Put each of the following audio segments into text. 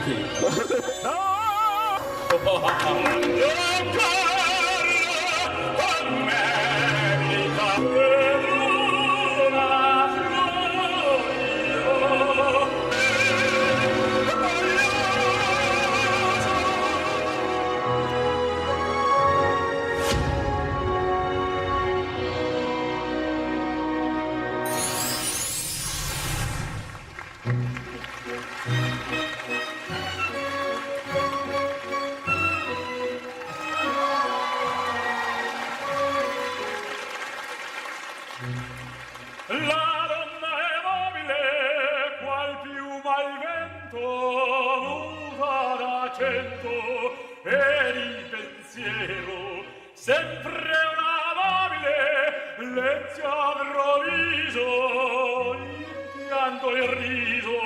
파이팅. La donna è mobile, qual piuma al vento, muta d'accento e di pensiero, sempre una mobile, lezia improvviso, il pianto e il riso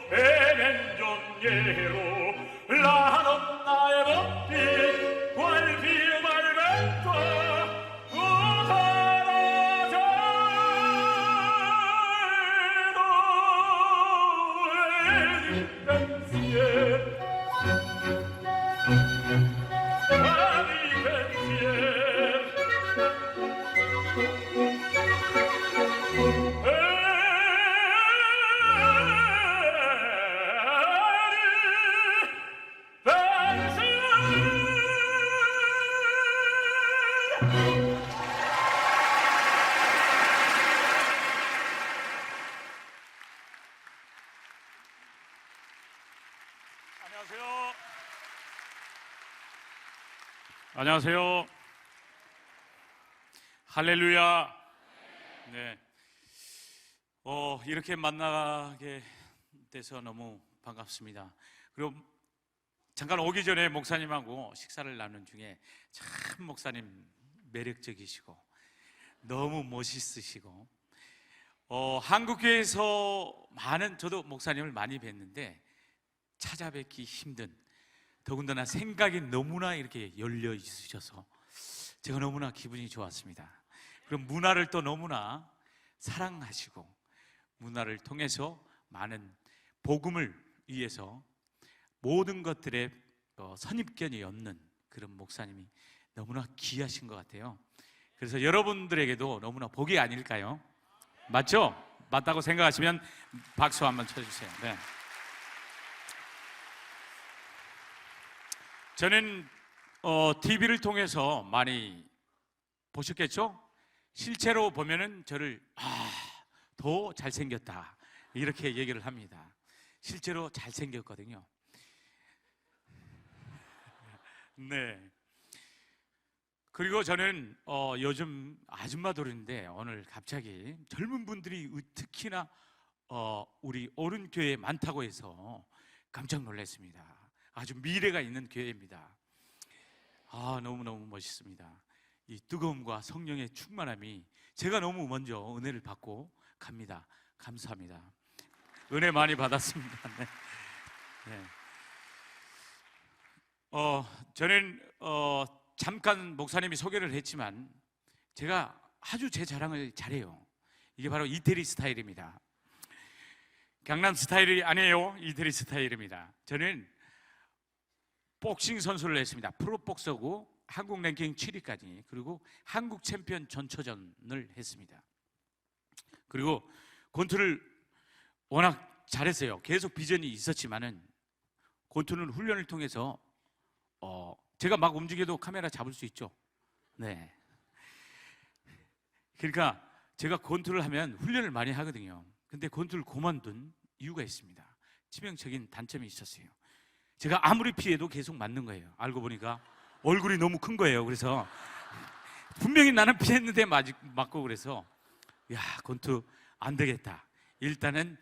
e mengioniero. La donna è mobile, qual piuma al vento, muta 안녕하세요. 할렐루야. 네. 이렇게 만나게 돼서 너무 반갑습니다. 그리고 잠깐 오기 전에 목사님하고 식사를 나눈 중에 참 목사님 매력적이시고 너무 멋있으시고 한국교회에서 저도 목사님을 많이 뵀는데 찾아뵙기 힘든, 더군다나 생각이 너무나 이렇게 열려 있으셔서 제가 너무나 기분이 좋았습니다. 그럼 문화를 또 너무나 사랑하시고 문화를 통해서 많은 복음을 위해서 모든 것들에 선입견이 없는 그런 목사님이 너무나 귀하신 것 같아요. 그래서 여러분들에게도 너무나 복이 아닐까요? 맞죠? 맞다고 생각하시면 박수 한번 쳐주세요. 네. 저는 TV를 통해서 많이 보셨겠죠? 실제로 보면은 저를 더 잘생겼다 이렇게 얘기를 합니다. 실제로 잘생겼거든요. 네. 그리고 저는 요즘 아줌마들인데 오늘 갑자기 젊은 분들이 특히나 우리 오른교회에 많다고 해서 깜짝 놀랐습니다. 아주 미래가 있는 교회입니다. 너무너무 멋있습니다. 이 뜨거움과 성령의 충만함이 제가 너무 먼저 은혜를 받고 갑니다. 감사합니다. 은혜 많이 받았습니다. 네. 네. 저는 잠깐 목사님이 소개를 했지만 제가 아주 제 자랑을 잘해요. 이게 바로 이태리 스타일입니다. 강남 스타일이 아니에요. 이태리 스타일입니다. 저는 복싱 선수를 했습니다. 프로복서고 한국 랭킹 7위까지, 그리고 한국 챔피언 전초전을 했습니다. 그리고 권투를 워낙 잘했어요. 계속 비전이 있었지만은 권투는 훈련을 통해서 제가 막 움직여도 카메라 잡을 수 있죠. 네. 그러니까 제가 권투를 하면 훈련을 많이 하거든요. 근데 권투를 그만둔 이유가 있습니다. 치명적인 단점이 있었어요. 제가 아무리 피해도 계속 맞는 거예요. 알고 보니까 얼굴이 너무 큰 거예요. 그래서 분명히 나는 피했는데 맞고, 그래서 야, 권투 안 되겠다. 일단은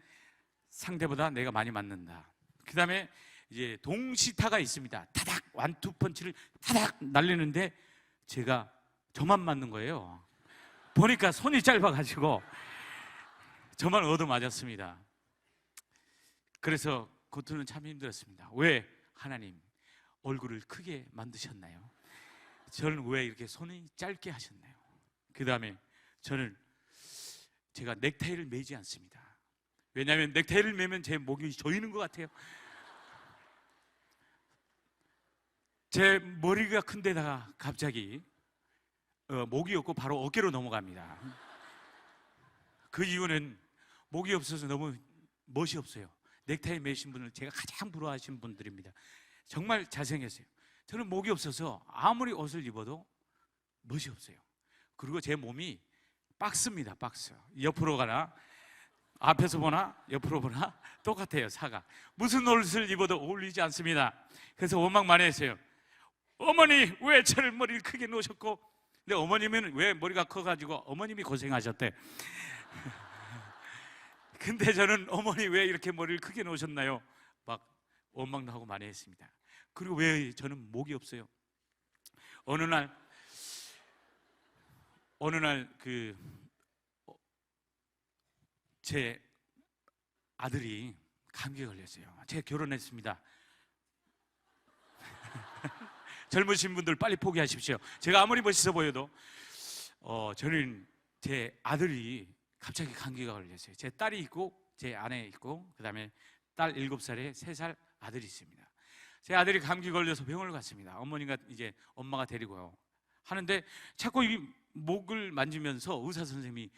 상대보다 내가 많이 맞는다. 그 다음에 이제 동시타가 있습니다. 타닥 완투 펀치를 타닥 날리는데 제가 저만 맞는 거예요. 보니까 손이 짧아가지고 저만 얻어맞았습니다. 그래서 권투는 참 힘들었습니다. 왜? 하나님 얼굴을 크게 만드셨나요? 저는 왜 이렇게 손이 짧게 하셨나요? 그 다음에 제가 넥타이를 매지 않습니다. 왜냐하면 넥타이를 매면 제 목이 조이는 것 같아요. 제 머리가 큰 데다가 갑자기 목이 없고 바로 어깨로 넘어갑니다. 그 이유는 목이 없어서 너무 멋이 없어요. 넥타이 매신 분을 제가 가장 부러워하시는 분들입니다. 정말 잘생겼어요. 저는 목이 없어서 아무리 옷을 입어도 멋이 없어요. 그리고 제 몸이 박스입니다. 박스. 옆으로 가나 앞에서 보나 옆으로 보나 똑같아요. 사각. 무슨 옷을 입어도 어울리지 않습니다. 그래서 원망만했어요. 어머니 왜 저를 머리를 크게 놓으셨고, 근데 어머님은 왜 머리가 커가지고 어머님이 고생하셨대. 근데 저는 어머니 왜 이렇게 머리를 크게 놓으셨나요? 막 원망도 하고 많이 했습니다. 그리고 왜 저는 목이 없어요? 어느 날 제 아들이 감기에 걸렸어요. 제가 결혼했습니다. 젊으신 분들 빨리 포기하십시오. 제가 아무리 멋있어 보여도 저는 제 아들이 갑자기 감기가 걸렸어요. 제 딸이 있고 제 아내 있고 그다음에 딸 7살에 3살 아들이 있습니다. 제 아들이 감기 걸려서 병원을 갔습니다. 어머니가 이제 엄마가 데리고요. 하는데 자꾸 이 목을 만지면서 의사 선생님이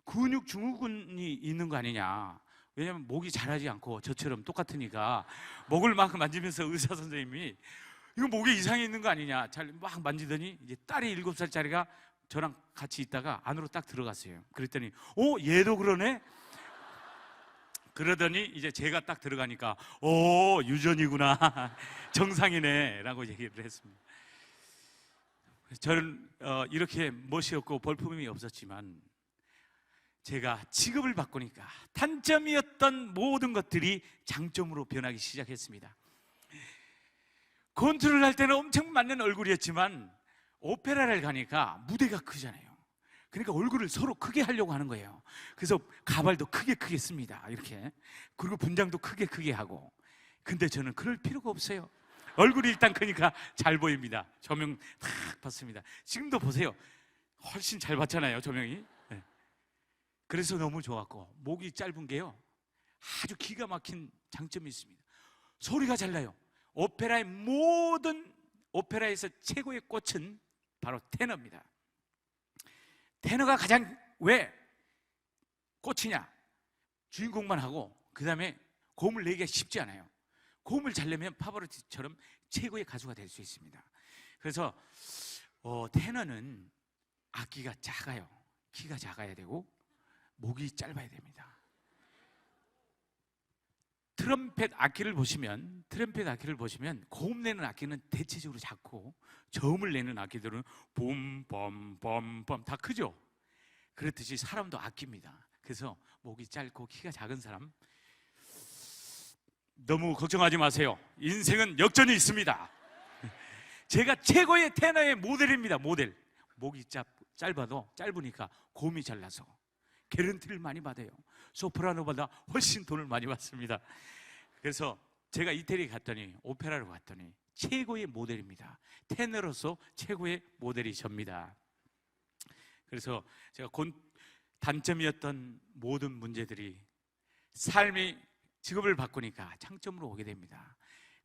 근육 증후군이 있는 거 아니냐. 왜냐면 목이 자라지 않고 저처럼 똑같으니까 목을 막 만지면서 의사 선생님이 이거 목에 이상이 있는 거 아니냐. 잘 막 만지더니 이제 딸이 7살짜리가 저랑 같이 있다가 안으로 딱 들어갔어요. 그랬더니 얘도 그러네? 그러더니 이제 제가 딱 들어가니까 유전이구나. 정상이네 라고 얘기를 했습니다. 저는 이렇게 멋이 없고 볼품이 없었지만 제가 직업을 바꾸니까 단점이었던 모든 것들이 장점으로 변하기 시작했습니다. 권투를 할 때는 엄청 맞는 얼굴이었지만 오페라를 가니까 무대가 크잖아요. 그러니까 얼굴을 서로 크게 하려고 하는 거예요. 그래서 가발도 크게 씁니다. 이렇게. 그리고 분장도 크게 하고. 근데 저는 그럴 필요가 없어요. 얼굴이 일단 크니까 잘 보입니다. 조명 탁 받습니다. 지금도 보세요. 훨씬 잘 받잖아요, 조명이. 네. 그래서 너무 좋았고, 목이 짧은 게요, 아주 기가 막힌 장점이 있습니다. 소리가 잘 나요. 오페라에서 최고의 꽃은 바로 테너입니다. 테너가 가장 왜 꽃이냐? 주인공만 하고 그 다음에 고음을 내기가 쉽지 않아요. 고음을 잘 내면 파바로티처럼 최고의 가수가 될 수 있습니다. 그래서 테너는 악기가 작아요. 키가 작아야 되고 목이 짧아야 됩니다. 트럼펫 악기를 보시면 고음 내는 악기는 대체적으로 작고 저음을 내는 악기들은 봄 다 크죠. 그렇듯이 사람도 악기입니다. 그래서 목이 짧고 키가 작은 사람 너무 걱정하지 마세요. 인생은 역전이 있습니다. 제가 최고의 테너의 모델입니다. 모델. 목이 짧으니까 고음이 잘 나서 개런티를 많이 받아요. 소프라노보다 훨씬 돈을 많이 받습니다. 그래서 제가 이태리 갔더니 오페라로 갔더니 최고의 모델입니다. 테너로서 최고의 모델이 접니다. 그래서 제가 단점이었던 모든 문제들이 삶이 직업을 바꾸니까 장점으로 오게 됩니다.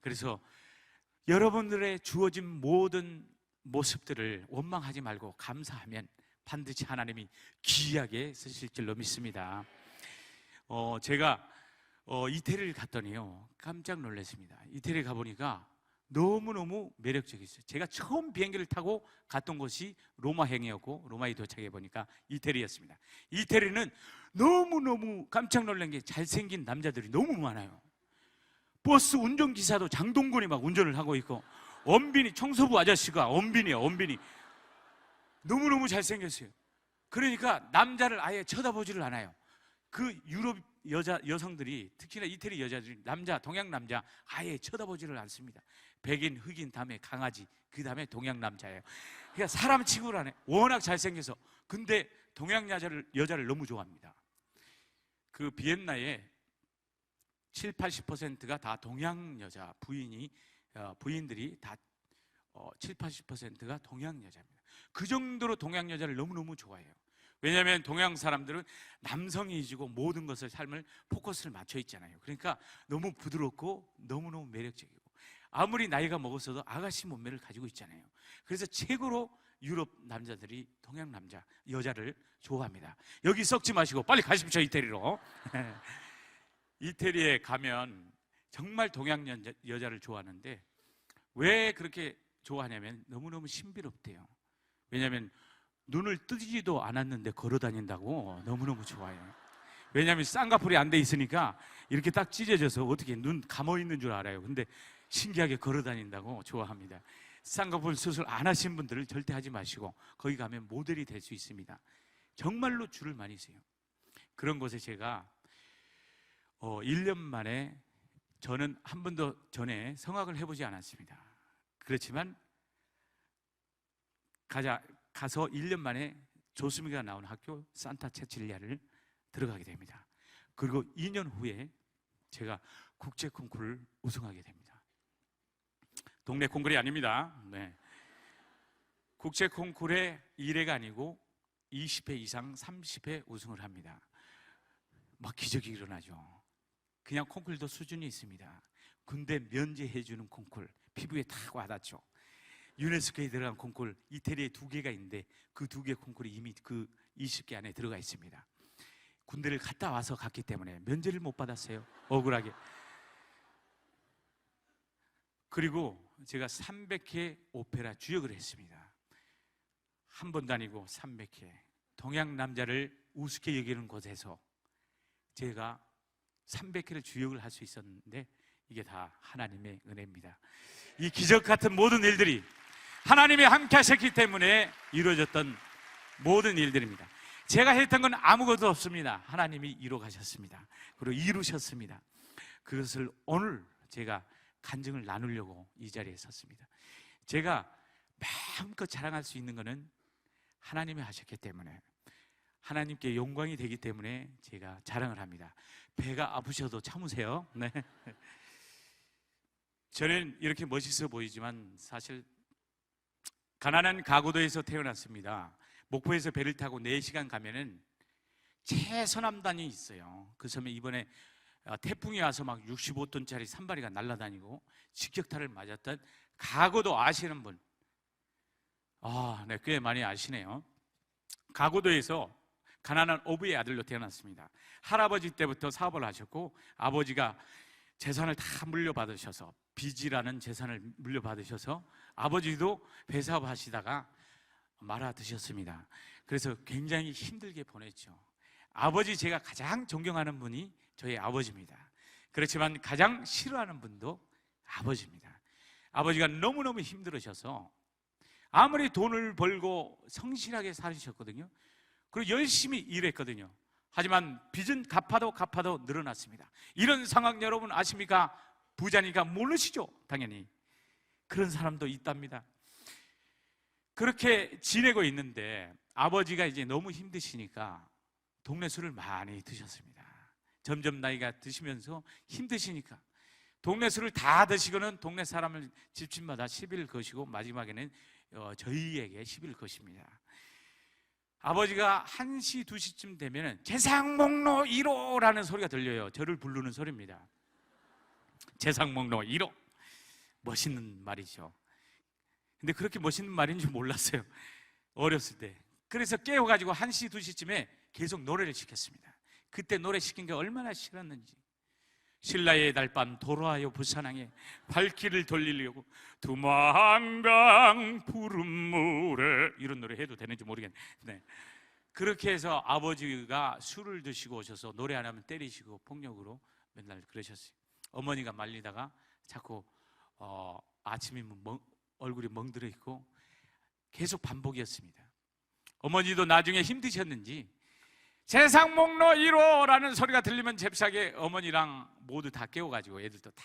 그래서 여러분들의 주어진 모든 모습들을 원망하지 말고 감사하면 반드시 하나님이 귀하게 쓰실 줄로 믿습니다. 제가 이태리를 갔더니요 깜짝 놀랐습니다. 이태리 가보니까 너무너무 매력적이었어요. 제가 처음 비행기를 타고 갔던 곳이 로마행이었고 로마에 도착해 보니까 이태리였습니다. 이태리는 너무너무 깜짝 놀란 게 잘생긴 남자들이 너무 많아요. 버스 운전기사도 장동건이 막 운전을 하고 있고 원빈이 청소부 아저씨가 원빈이에요. 너무너무 잘생겼어요. 그러니까 남자를 아예 쳐다보지를 않아요. 그 유럽 여성들이 특히나 이태리 여자들이 동양 남자 아예 쳐다보지를 않습니다. 백인, 흑인 다음에 강아지, 그 다음에 동양 남자예요. 그러니까 사람 취급을 안 해요. 워낙 잘생겨서. 근데 동양 여자를 너무 좋아합니다. 그 비엔나에 70~80%가 다 동양 여자 부인들이 다 70~80%가 동양 여자입니다. 그 정도로 동양 여자를 너무너무 좋아해요. 왜냐하면 동양 사람들은 남성이지고 모든 것을 삶을 포커스를 맞춰 있잖아요. 그러니까 너무 부드럽고 너무너무 매력적이고 아무리 나이가 먹었어도 아가씨 몸매를 가지고 있잖아요. 그래서 최고로 유럽 남자들이 동양 남자, 여자를 좋아합니다. 여기 썩지 마시고 빨리 가십시오, 이태리로. 이태리에 가면 정말 동양 여자를 좋아하는데 왜 그렇게 좋아하냐면 너무너무 신비롭대요. 왜냐하면 눈을 뜨지도 않았는데 걸어 다닌다고 너무너무 좋아해요. 왜냐하면 쌍꺼풀이 안 돼 있으니까 이렇게 딱 찢어져서 어떻게 눈 감아 있는 줄 알아요. 근데 신기하게 걸어 다닌다고 좋아합니다. 쌍꺼풀 수술 안 하신 분들은 절대 하지 마시고 거기 가면 모델이 될 수 있습니다. 정말로 줄을 많이 서요. 그런 곳에 제가 1년 만에, 저는 한 번도 전에 성악을 해보지 않았습니다. 그렇지만 가서 1년 만에 조수미가 나온 학교 산타 체칠리아를 들어가게 됩니다. 그리고 2년 후에 제가 국제 콩쿠르를 우승하게 됩니다. 동네 콩쿠르이 아닙니다. 네. 국제 콩쿠르에 1회가 아니고 20회 이상 30회 우승을 합니다. 막 기적이 일어나죠. 그냥 콩쿠르도 수준이 있습니다. 군대 면제해주는 콩쿠르, 피부에 탁 와닿죠. 유네스코에 들어간 콩쿠르, 이태리에 2개가 있는데 그 2개 콩쿠르이 이미 그 20개 안에 들어가 있습니다. 군대를 갔다 와서 갔기 때문에 면제를 못 받았어요. 억울하게. 그리고 제가 300회 오페라 주역을 했습니다. 한 번도 아니고 300회. 동양 남자를 우습게 여기는 곳에서 제가 300회를 주역을 할 수 있었는데 이게 다 하나님의 은혜입니다. 이 기적 같은 모든 일들이 하나님이 함께 하셨기 때문에 이루어졌던 모든 일들입니다. 제가 했던 건 아무것도 없습니다. 하나님이 이루어 가셨습니다. 그리고 이루셨습니다. 그것을 오늘 제가 간증을 나누려고 이 자리에 섰습니다. 제가 마음껏 자랑할 수 있는 것은 하나님이 하셨기 때문에, 하나님께 영광이 되기 때문에 제가 자랑을 합니다. 배가 아프셔도 참으세요. 네. 저는 이렇게 멋있어 보이지만 사실 가난한 가구도에서 태어났습니다. 목포에서 배를 타고 4시간 가면은 최서남단이 있어요. 그 섬에 이번에 태풍이 와서 막 65톤짜리 산발이가 날아다니고 직격탄을 맞았던 가구도 아시는 분? 네, 꽤 많이 아시네요. 가구도에서 가난한 어부의 아들로 태어났습니다. 할아버지 때부터 사업을 하셨고 아버지가 재산을 다 물려받으셔서, 빚이라는 재산을 물려받으셔서 아버지도 배사업 하시다가 말아 드셨습니다. 그래서 굉장히 힘들게 보냈죠. 아버지, 제가 가장 존경하는 분이 저희 아버지입니다. 그렇지만 가장 싫어하는 분도 아버지입니다. 아버지가 너무너무 힘들으셔서 아무리 돈을 벌고 성실하게 살으셨거든요. 그리고 열심히 일했거든요. 하지만 빚은 갚아도 늘어났습니다. 이런 상황 여러분 아십니까? 부자니까 모르시죠? 당연히. 그런 사람도 있답니다. 그렇게 지내고 있는데 아버지가 이제 너무 힘드시니까 동네 술을 많이 드셨습니다. 점점 나이가 드시면서 힘드시니까 동네 술을 다 드시고는 동네 사람을 집집마다 시비를 거시고 마지막에는 저희에게 시비를 거십니다. 아버지가 1시, 2시쯤 되면 재상목로 1호라는 소리가 들려요. 저를 부르는 소리입니다. 재상목로 1호. 멋있는 말이죠. 근데 그렇게 멋있는 말인 줄 몰랐어요. 어렸을 때. 그래서 깨워가지고 1시, 2시쯤에 계속 노래를 시켰습니다. 그때 노래 시킨 게 얼마나 싫었는지. 신라의 달밤 돌아와요 부산항에 발길을 돌리려고 두만강 푸른 물에, 이런 노래 해도 되는지 모르겠네. 네. 그렇게 해서 아버지가 술을 드시고 오셔서 노래 안 하면 때리시고 폭력으로 맨날 그러셨어요. 어머니가 말리다가 자꾸 아침이면 얼굴이 멍들어 있고 계속 반복이었습니다. 어머니도 나중에 힘드셨는지 재상목로 1호라는 소리가 들리면 잽싸게 어머니랑 모두 다 깨워가지고 애들도 다,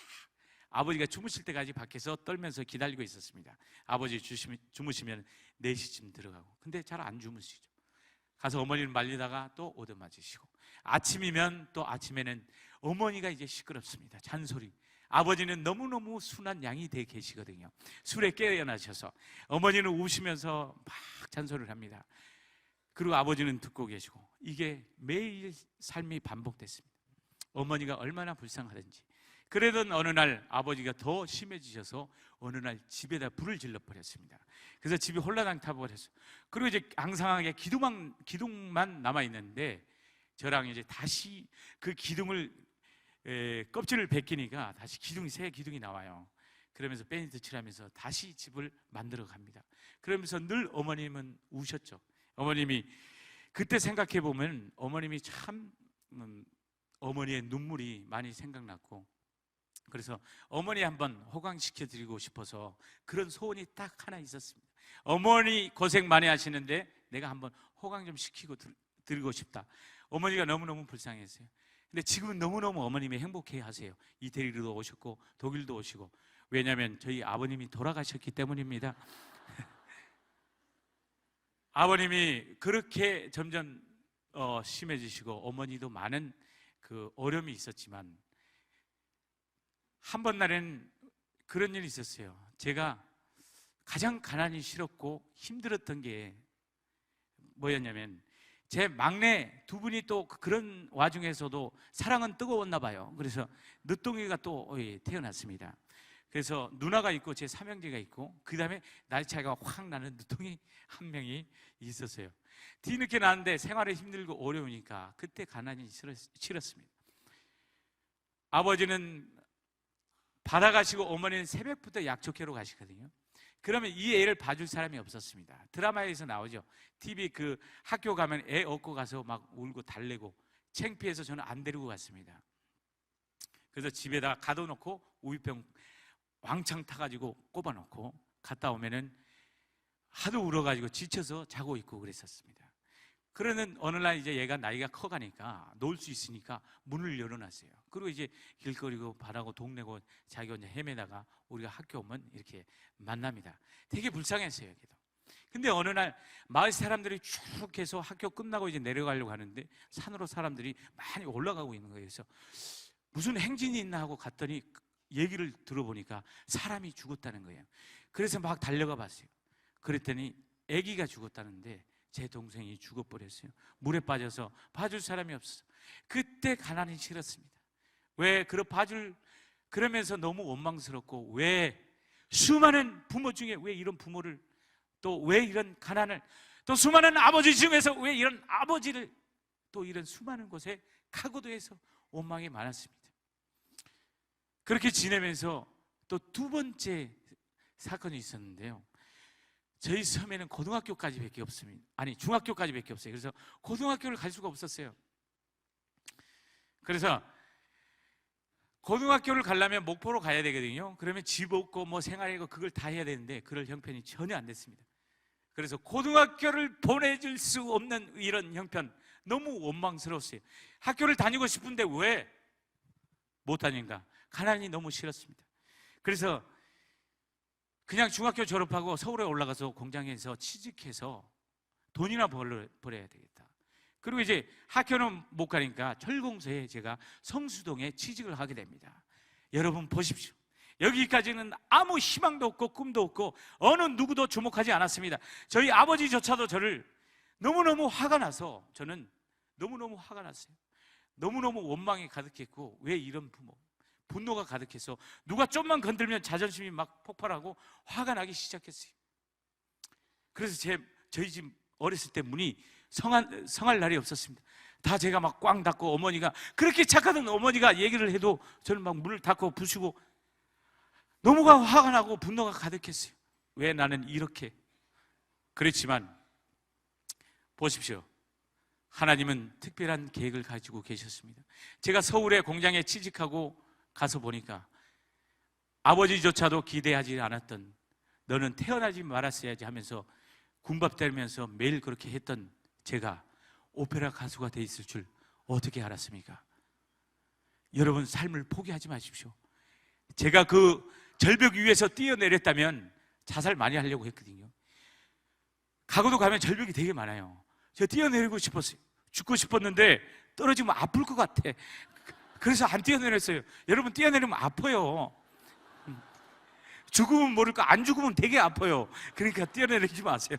아버지가 주무실 때까지 밖에서 떨면서 기다리고 있었습니다. 아버지 주무시면 4시쯤 들어가고. 근데 잘 안 주무시죠. 가서 어머니를 말리다가 또 얻어맞으시고, 아침이면 또 아침에는 어머니가 이제 시끄럽습니다. 잔소리. 아버지는 너무너무 순한 양이 되어 계시거든요. 술에 깨어나셔서 어머니는 우시면서 막 잔소리를 합니다. 그리고 아버지는 듣고 계시고, 이게 매일 삶이 반복됐습니다. 어머니가 얼마나 불쌍하든지. 그러던 어느 날 아버지가 더 심해지셔서 어느 날 집에다 불을 질러버렸습니다. 그래서 집이 홀라당 타버렸어요. 그리고 이제 앙상하게 기둥만 남아있는데 저랑 이제 다시 그 기둥을 껍질을 벗기니까 다시 새 기둥이 나와요. 그러면서 페인트 칠하면서 다시 집을 만들어 갑니다. 그러면서 늘 어머님은 우셨죠. 어머님이 그때 생각해 보면 어머님이 참 어머니의 눈물이 많이 생각났고, 그래서 어머니 한번 호강시켜 드리고 싶어서 그런 소원이 딱 하나 있었습니다. 어머니 고생 많이 하시는데 내가 한번 호강 좀 시키고 드리고 싶다. 어머니가 너무너무 불쌍했어요. 근데 지금은 너무너무 어머님이 행복해 하세요. 이태리도 오셨고 독일도 오시고. 왜냐하면 저희 아버님이 돌아가셨기 때문입니다. 아버님이 그렇게 점점 심해지시고 어머니도 많은 그 어려움이 있었지만 한 번 날에는 그런 일이 있었어요. 제가 가장 가난이 싫었고 힘들었던 게 뭐였냐면 제 막내 두 분이 또 그런 와중에서도 사랑은 뜨거웠나 봐요. 그래서 늦둥이가 또 태어났습니다. 그래서 누나가 있고 제 삼형제가 있고 그 다음에 나이 차이가 확 나는 늦둥이 한 명이 있었어요. 뒤늦게 나는데 생활이 힘들고 어려우니까 그때 가난이 싫었습니다. 아버지는 바다 가시고 어머니는 새벽부터 약초캐로 가시거든요. 그러면 이 애를 봐줄 사람이 없었습니다. 드라마에서 나오죠. TV 그 학교 가면 애 업고 가서 막 울고 달래고 창피해서 저는 안 데리고 갔습니다. 그래서 집에다 가둬놓고 우유병 왕창 타가지고 꼽아놓고 갔다 오면은 하도 울어가지고 지쳐서 자고 있고 그랬었습니다. 그러는 어느 날 이제 얘가 나이가 커가니까 놀 수 있으니까 문을 열어놨어요. 그리고 이제 길거리고 바라고 동네고 자기 혼자 헤매다가 우리가 학교 오면 이렇게 만납니다. 되게 불쌍했어요. 걔도. 근데 어느 날 마을 사람들이 쭉 해서 학교 끝나고 이제 내려가려고 하는데 산으로 사람들이 많이 올라가고 있는 거예요. 그래서 무슨 행진이 있나 하고 갔더니 얘기를 들어보니까 사람이 죽었다는 거예요. 그래서 막 달려가 봤어요. 그랬더니 아기가 죽었다는데 제 동생이 죽어버렸어요. 물에 빠져서 봐줄 사람이 없어서. 그때 가난이 싫었습니다. 왜 그러면서 너무 원망스럽고, 왜 수많은 부모 중에 왜 이런 부모를, 또 왜 이런 가난을, 또 수많은 아버지 중에서 왜 이런 아버지를 또 이런 수많은 곳에 가고도 해서 원망이 많았습니다. 그렇게 지내면서 또 두 번째 사건이 있었는데요. 저희 섬에는 고등학교까지밖에 없습니다. 아니, 중학교까지밖에 없어요. 그래서 고등학교를 갈 수가 없었어요. 그래서 고등학교를 가려면 목포로 가야 되거든요. 그러면 집 없고 뭐 생활이고 그걸 다 해야 되는데 그럴 형편이 전혀 안 됐습니다. 그래서 고등학교를 보내줄 수 없는 이런 형편, 너무 원망스러웠어요. 학교를 다니고 싶은데 왜 못 다닌가? 가난이 너무 싫었습니다. 그래서 그냥 중학교 졸업하고 서울에 올라가서 공장에서 취직해서 돈이나 벌어야 되겠다. 그리고 이제 학교는 못 가니까 철공소에 제가 성수동에 취직을 하게 됩니다. 여러분 보십시오. 여기까지는 아무 희망도 없고 꿈도 없고 어느 누구도 주목하지 않았습니다. 저희 아버지조차도 저를 너무너무 화가 나서, 저는 너무너무 화가 났어요. 너무너무 원망이 가득했고, 왜 이런 부모, 분노가 가득해서 누가 좀만 건들면 자존심이 막 폭발하고 화가 나기 시작했어요. 그래서 저희 집 어렸을 때 문이 성할 날이 없었습니다. 다 제가 막 꽝 닫고, 어머니가 그렇게 착하던 어머니가 얘기를 해도 저는 막 문을 닫고 부수고 너무 화가 나고 분노가 가득했어요. 왜 나는 이렇게. 그랬지만 보십시오. 하나님은 특별한 계획을 가지고 계셨습니다. 제가 서울의 공장에 취직하고 가서 보니까 아버지조차도 기대하지 않았던, 너는 태어나지 말았어야지 하면서 군밥 때리면서 매일 그렇게 했던 제가 오페라 가수가 돼 있을 줄 어떻게 알았습니까? 여러분, 삶을 포기하지 마십시오. 제가 그 절벽 위에서 뛰어내렸다면 자살 많이 하려고 했거든요. 가고도 가면 절벽이 되게 많아요. 저 뛰어내리고 싶었어요. 죽고 싶었는데 떨어지면 아플 것 같아. 그래서 안 뛰어내렸어요. 여러분, 뛰어내리면 아파요. 죽으면 모를까, 안 죽으면 되게 아파요. 그러니까 뛰어내리지 마세요.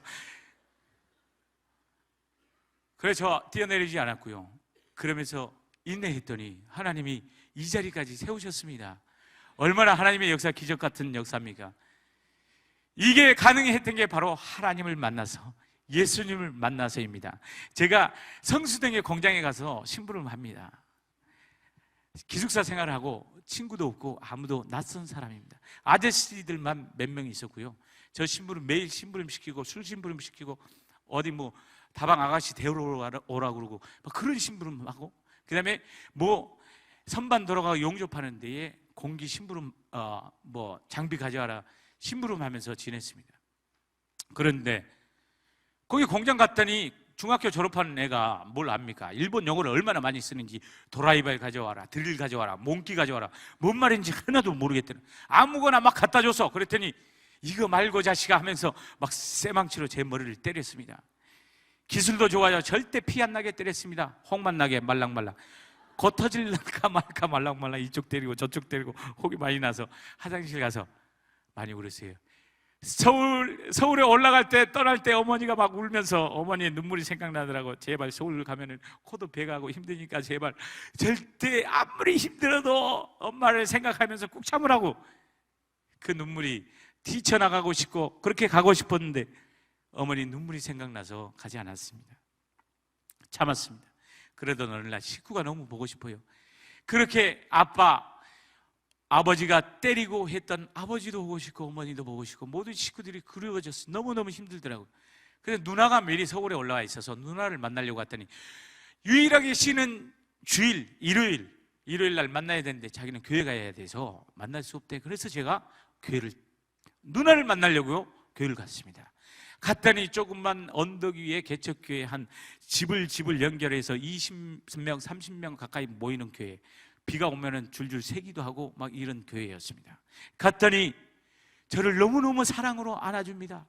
그래서 저 뛰어내리지 않았고요. 그러면서 인내했더니 하나님이 이 자리까지 세우셨습니다. 얼마나 하나님의 역사, 기적 같은 역사입니까? 이게 가능했던 게 바로 하나님을 만나서, 예수님을 만나서입니다. 제가 성수동의 공장에 가서 심부름합니다. 기숙사 생활하고 친구도 없고 아무도 낯선 사람입니다. 아저씨들만 몇 명 있었고요. 저 심부름 매일 심부름 시키고, 술 심부름 시키고, 어디 뭐 다방 아가씨 데우러 오라 그러고 막 그런 심부름하고, 그다음에 뭐 선반 돌아가고 용접하는 데에 공기 심부름 뭐 장비 가져와라 심부름하면서 지냈습니다. 그런데 거기 공장 갔더니 중학교 졸업하는 애가 뭘 압니까? 일본 영어를 얼마나 많이 쓰는지, 도라이발 가져와라, 드릴 가져와라, 몽키 가져와라, 뭔 말인지 하나도 모르겠더니 아무거나 막 갖다 줬어. 그랬더니 이거 말고 자식아 하면서 막 쇠망치로 제 머리를 때렸습니다. 기술도 좋아요. 절대 피 안 나게 때렸습니다. 혹만 나게 말랑말랑. 거 터질까 말까 말랑말랑, 이쪽 때리고 저쪽 때리고 혹이 많이 나서 화장실 가서 많이 울었어요. 서울에 올라갈 때, 떠날 때 어머니가 막 울면서, 어머니의 눈물이 생각나더라고. 제발 서울 가면은 코도 배가고 힘드니까 제발 절대 아무리 힘들어도 엄마를 생각하면서 꾹 참으라고. 그 눈물이 뛰쳐나가고 싶고 그렇게 가고 싶었는데 어머니 눈물이 생각나서 가지 않았습니다. 참았습니다. 그러던 어느 날 식구가 너무 보고 싶어요. 그렇게 아버지가 때리고 했던 아버지도 보고 싶고 어머니도 보고 싶고 모든 식구들이 그리워졌어요. 너무너무 힘들더라고요. 그래서 누나가 미리 서울에 올라와 있어서 누나를 만나려고 했더니 유일하게 쉬는 주일, 일요일 날 만나야 되는데 자기는 교회 가야 돼서 만날 수 없대. 그래서 제가 누나를 만나려고요 교회를 갔습니다. 갔더니 조금만 언덕 위에 개척교회 한 집을 연결해서 20명, 30명 가까이 모이는 교회, 비가 오면은 줄줄 새기도 하고 막 이런 교회였습니다. 갔더니 저를 너무너무 사랑으로 안아줍니다.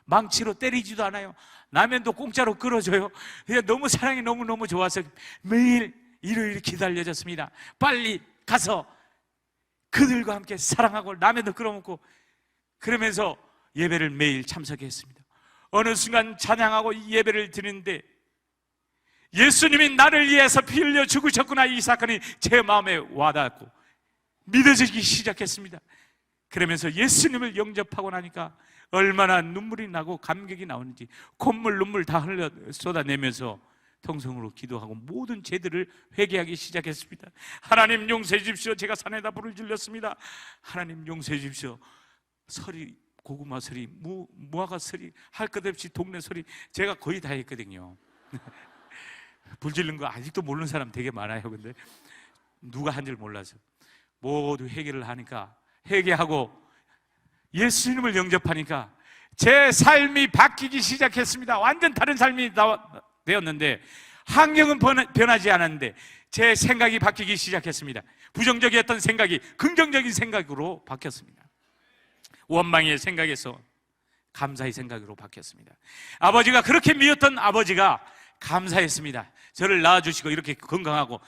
망치로 때리지도 않아요. 라면도 공짜로 끓여줘요. 그냥 너무 사랑이 너무너무 좋아서 매일 일요일 기다려졌습니다. 빨리 가서 그들과 함께 사랑하고 라면도 끓여먹고 그러면서 예배를 매일 참석했습니다. 어느 순간 찬양하고 예배를 드리는데 예수님이 나를 위해서 피 흘려 죽으셨구나, 이 사건이 제 마음에 와닿고 믿어지기 시작했습니다. 그러면서 예수님을 영접하고 나니까 얼마나 눈물이 나고 감격이 나오는지 콧물 눈물 다 흘려 쏟아내면서 통성으로 기도하고 모든 죄들을 회개하기 시작했습니다. 하나님 용서해 주십시오. 제가 산에다 불을 질렀습니다. 하나님 용서해 주십시오. 서리, 고구마 서리, 무화과 서리, 할 것 없이 동네 서리 제가 거의 다 했거든요. 불 지른 거 아직도 모르는 사람 되게 많아요. 근데 누가 한 줄 몰라서 모두 회개를 하니까, 회개하고 예수님을 영접하니까 제 삶이 바뀌기 시작했습니다. 완전 다른 삶이 되었는데 환경은 변하지 않았는데 제 생각이 바뀌기 시작했습니다. 부정적이었던 생각이 긍정적인 생각으로 바뀌었습니다. 원망의 생각에서 감사의 생각으로 바뀌었습니다. 아버지가 그렇게 미웠던 아버지가 감사했습니다. 저를 낳아주시고 이렇게 건강하고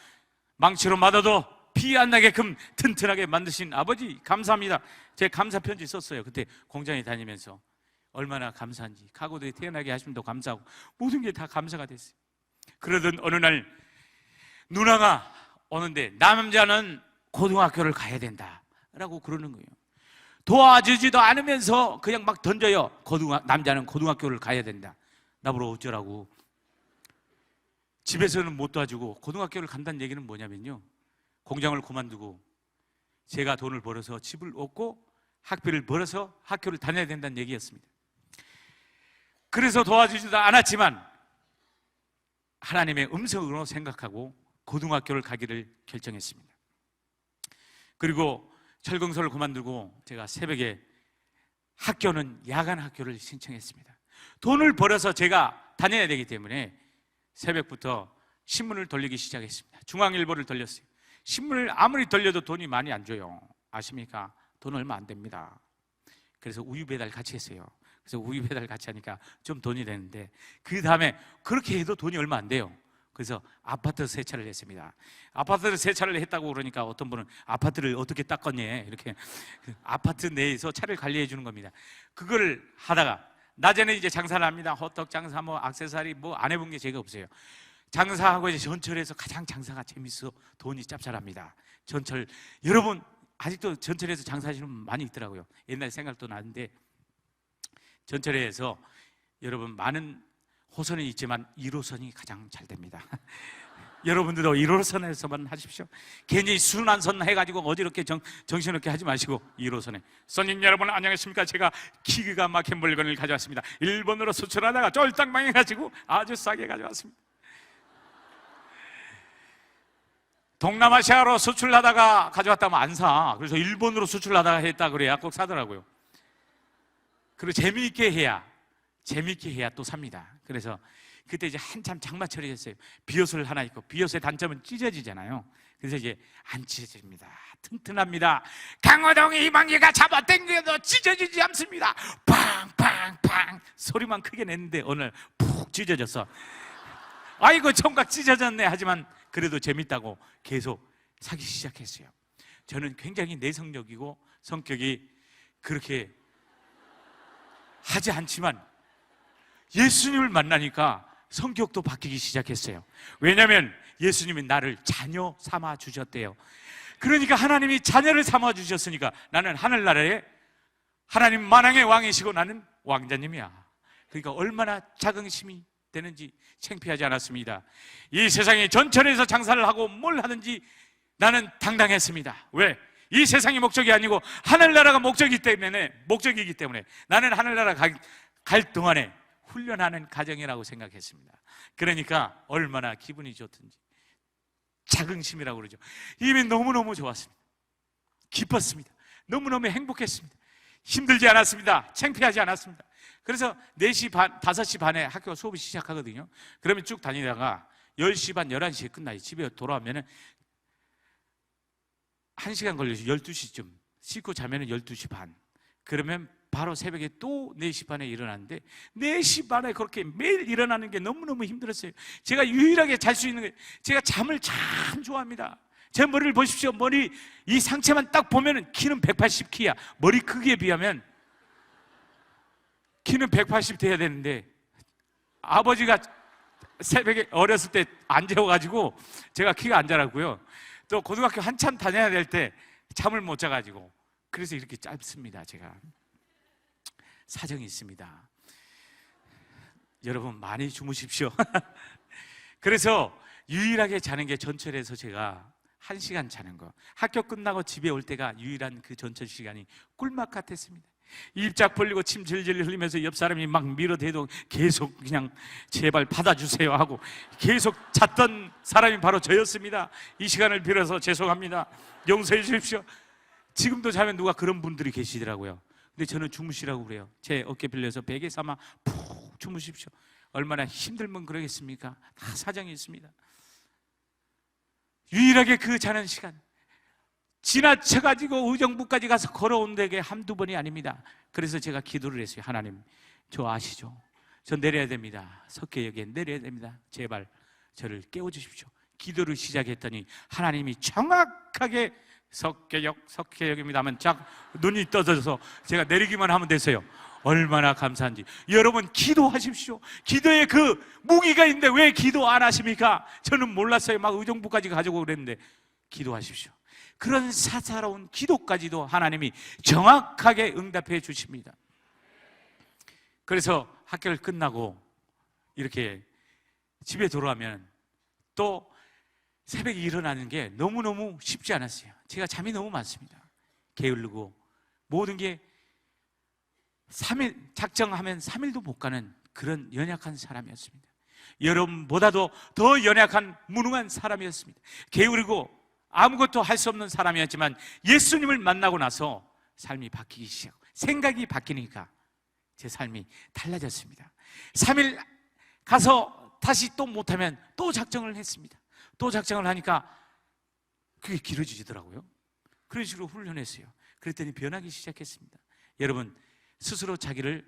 망치로 맞아도 피 안 나게끔 튼튼하게 만드신 아버지 감사합니다. 제가 감사 편지 썼어요. 그때 공장에 다니면서 얼마나 감사한지, 가고도에 태어나게 하심도 감사하고 모든 게 다 감사가 됐어요. 그러던 어느 날 누나가 오는데 남자는 고등학교를 가야 된다라고 그러는 거예요. 도와주지도 않으면서 그냥 막 던져요. 남자는 고등학교를 가야 된다. 나보러 어쩌라고. 집에서는 못 도와주고 고등학교를 간다는 얘기는 뭐냐면요, 공장을 그만두고 제가 돈을 벌어서 집을 얻고 학비를 벌어서 학교를 다녀야 된다는 얘기였습니다. 그래서 도와주지도 않았지만 하나님의 음성으로 생각하고 고등학교를 가기를 결정했습니다. 그리고 철경소를 그만두고 제가 새벽에 학교는 야간 학교를 신청했습니다. 돈을 벌어서 제가 다녀야 되기 때문에 새벽부터 신문을 돌리기 시작했습니다. 중앙일보를 돌렸어요. 신문을 아무리 돌려도 돈이 많이 안 줘요. 아십니까? 돈 얼마 안 됩니다. 그래서 우유 배달 같이 했어요. 그래서 우유 배달 같이 하니까 좀 돈이 되는데 그 다음에 그렇게 해도 돈이 얼마 안 돼요. 그래서 아파트 세차를 했습니다. 아파트를 세차를 했다고 그러니까 어떤 분은 아파트를 어떻게 닦았니? 이렇게 아파트 내에서 차를 관리해 주는 겁니다. 그걸 하다가 낮에는 이제 장사를 합니다. 호떡 장사, 뭐 액세서리 뭐 안 해본 게 제가 없어요. 장사하고 이제 전철에서 가장 장사가 재밌어. 돈이 짭짤합니다. 전철, 여러분 아직도 전철에서 장사하시는 분 많이 있더라고요. 옛날 생각도 나는데, 전철에서 여러분 많은 호선이 있지만 1호선이 가장 잘 됩니다. 여러분들도 1호선에서만 하십시오. 괜히 순환선 해가지고 어지럽게 정신없게 하지 마시고 1호선에. 손님 여러분 안녕하십니까? 제가 기가 막힌 물건을 가져왔습니다. 일본으로 수출하다가 쫄딱 망해가지고 아주 싸게 가져왔습니다. 동남아시아로 수출하다가 가져왔다면 안 사. 그래서 일본으로 수출하다가 했다 그래야 꼭 사더라고요. 그리고 재미있게 해야 또 삽니다. 그래서 그때 이제 한참 장마철이었어요. 비옷을 하나 입고, 비옷의 단점은 찢어지잖아요. 그래서 이제 안 찢어집니다. 튼튼합니다. 강호동이 이방기가 잡아당겨도 찢어지지 않습니다. 팡팡팡 소리만 크게 냈는데 오늘 푹 찢어졌어. 아이고 총각 찢어졌네. 하지만 그래도 재밌다고 계속 사기 시작했어요. 저는 굉장히 내성적이고 성격이 그렇게 하지 않지만 예수님을 만나니까 성격도 바뀌기 시작했어요. 왜냐하면 예수님이 나를 자녀 삼아 주셨대요. 그러니까 하나님이 자녀를 삼아 주셨으니까 나는 하늘나라에 하나님 만왕의 왕이시고 나는 왕자님이야. 그러니까 얼마나 자긍심이 되는지 창피하지 않았습니다. 이 세상에 전철에서 장사를 하고 뭘 하든지 나는 당당했습니다. 왜? 이 세상이 목적이 아니고 하늘나라가 목적이기 때문에 나는 하늘나라 갈 동안에 훈련하는 가정이라고 생각했습니다. 그러니까 얼마나 기분이 좋든지, 자긍심이라고 그러죠. 이미 너무너무 좋았습니다. 기뻤습니다. 너무너무 행복했습니다. 힘들지 않았습니다. 창피하지 않았습니다. 그래서 4시 반, 5시 반에 학교 수업이 시작하거든요. 그러면 쭉 다니다가 10시 반, 11시에 끝나요. 집에 돌아오면은 1시간 걸려서 12시쯤 씻고 자면은 12시 반. 그러면 바로 새벽에 또 4시 반에 일어나는데 4시 반에 그렇게 매일 일어나는 게 너무너무 힘들었어요. 제가 유일하게 잘 수 있는 게, 제가 잠을 참 좋아합니다. 제 머리를 보십시오. 머리 이 상체만 딱 보면은 키는 180 키야. 머리 크기에 비하면 키는 180 돼야 되는데 아버지가 새벽에 어렸을 때 안 재워가지고 제가 키가 안 자랐고요. 또 고등학교 한참 다녀야 될 때 잠을 못 자가지고 그래서 이렇게 짧습니다. 제가 사정이 있습니다. 여러분 많이 주무십시오. 그래서 유일하게 자는 게 전철에서 제가 1시간 자는 거. 학교 끝나고 집에 올 때가 유일한 그 전철 시간이 꿀맛 같았습니다. 입짝 벌리고 침 질질 흘리면서 옆 사람이 막 밀어대도 계속 그냥 제발 받아주세요 하고 계속 잤던 사람이 바로 저였습니다. 이 시간을 빌어서 죄송합니다. 용서해 주십시오. 지금도 자면 누가 그런 분들이 계시더라고요. 근데 저는 주무시라고 그래요. 제 어깨 빌려서 베개 삼아 푹 주무십시오. 얼마나 힘들면 그러겠습니까? 다 사정이 있습니다. 유일하게 그 자는 시간, 지나쳐가지고 의정부까지 가서 걸어온 데게 한두 번이 아닙니다. 그래서 제가 기도를 했어요. 하나님, 저 아시죠? 저 내려야 됩니다. 석계역에 내려야 됩니다. 제발 저를 깨워주십시오. 기도를 시작했더니 하나님이 정확하게 석계역입니다 하면 쫙 눈이 떠져서 제가 내리기만 하면 됐어요. 얼마나 감사한지. 여러분 기도하십시오. 기도에 그 무기가 있는데 왜 기도 안 하십니까? 저는 몰랐어요. 막 의정부까지 가지고 그랬는데. 기도하십시오. 그런 사사로운 기도까지도 하나님이 정확하게 응답해 주십니다. 그래서 학교를 끝나고 이렇게 집에 돌아오면 또 새벽에 일어나는 게 너무너무 쉽지 않았어요. 제가 잠이 너무 많습니다. 게으르고 모든 게 3일 작정하면 3일도 못 가는 그런 연약한 사람이었습니다. 여러분보다도 더 연약한 무능한 사람이었습니다. 게으르고 아무것도 할 수 없는 사람이었지만 예수님을 만나고 나서 삶이 바뀌기 시작하고 생각이 바뀌니까 제 삶이 달라졌습니다. 3일 가서 다시 또 못하면 또 작정을 했습니다. 또 작정을 하니까 그게 길어지더라고요. 그런 식으로 훈련했어요. 그랬더니 변하기 시작했습니다. 여러분 스스로 자기를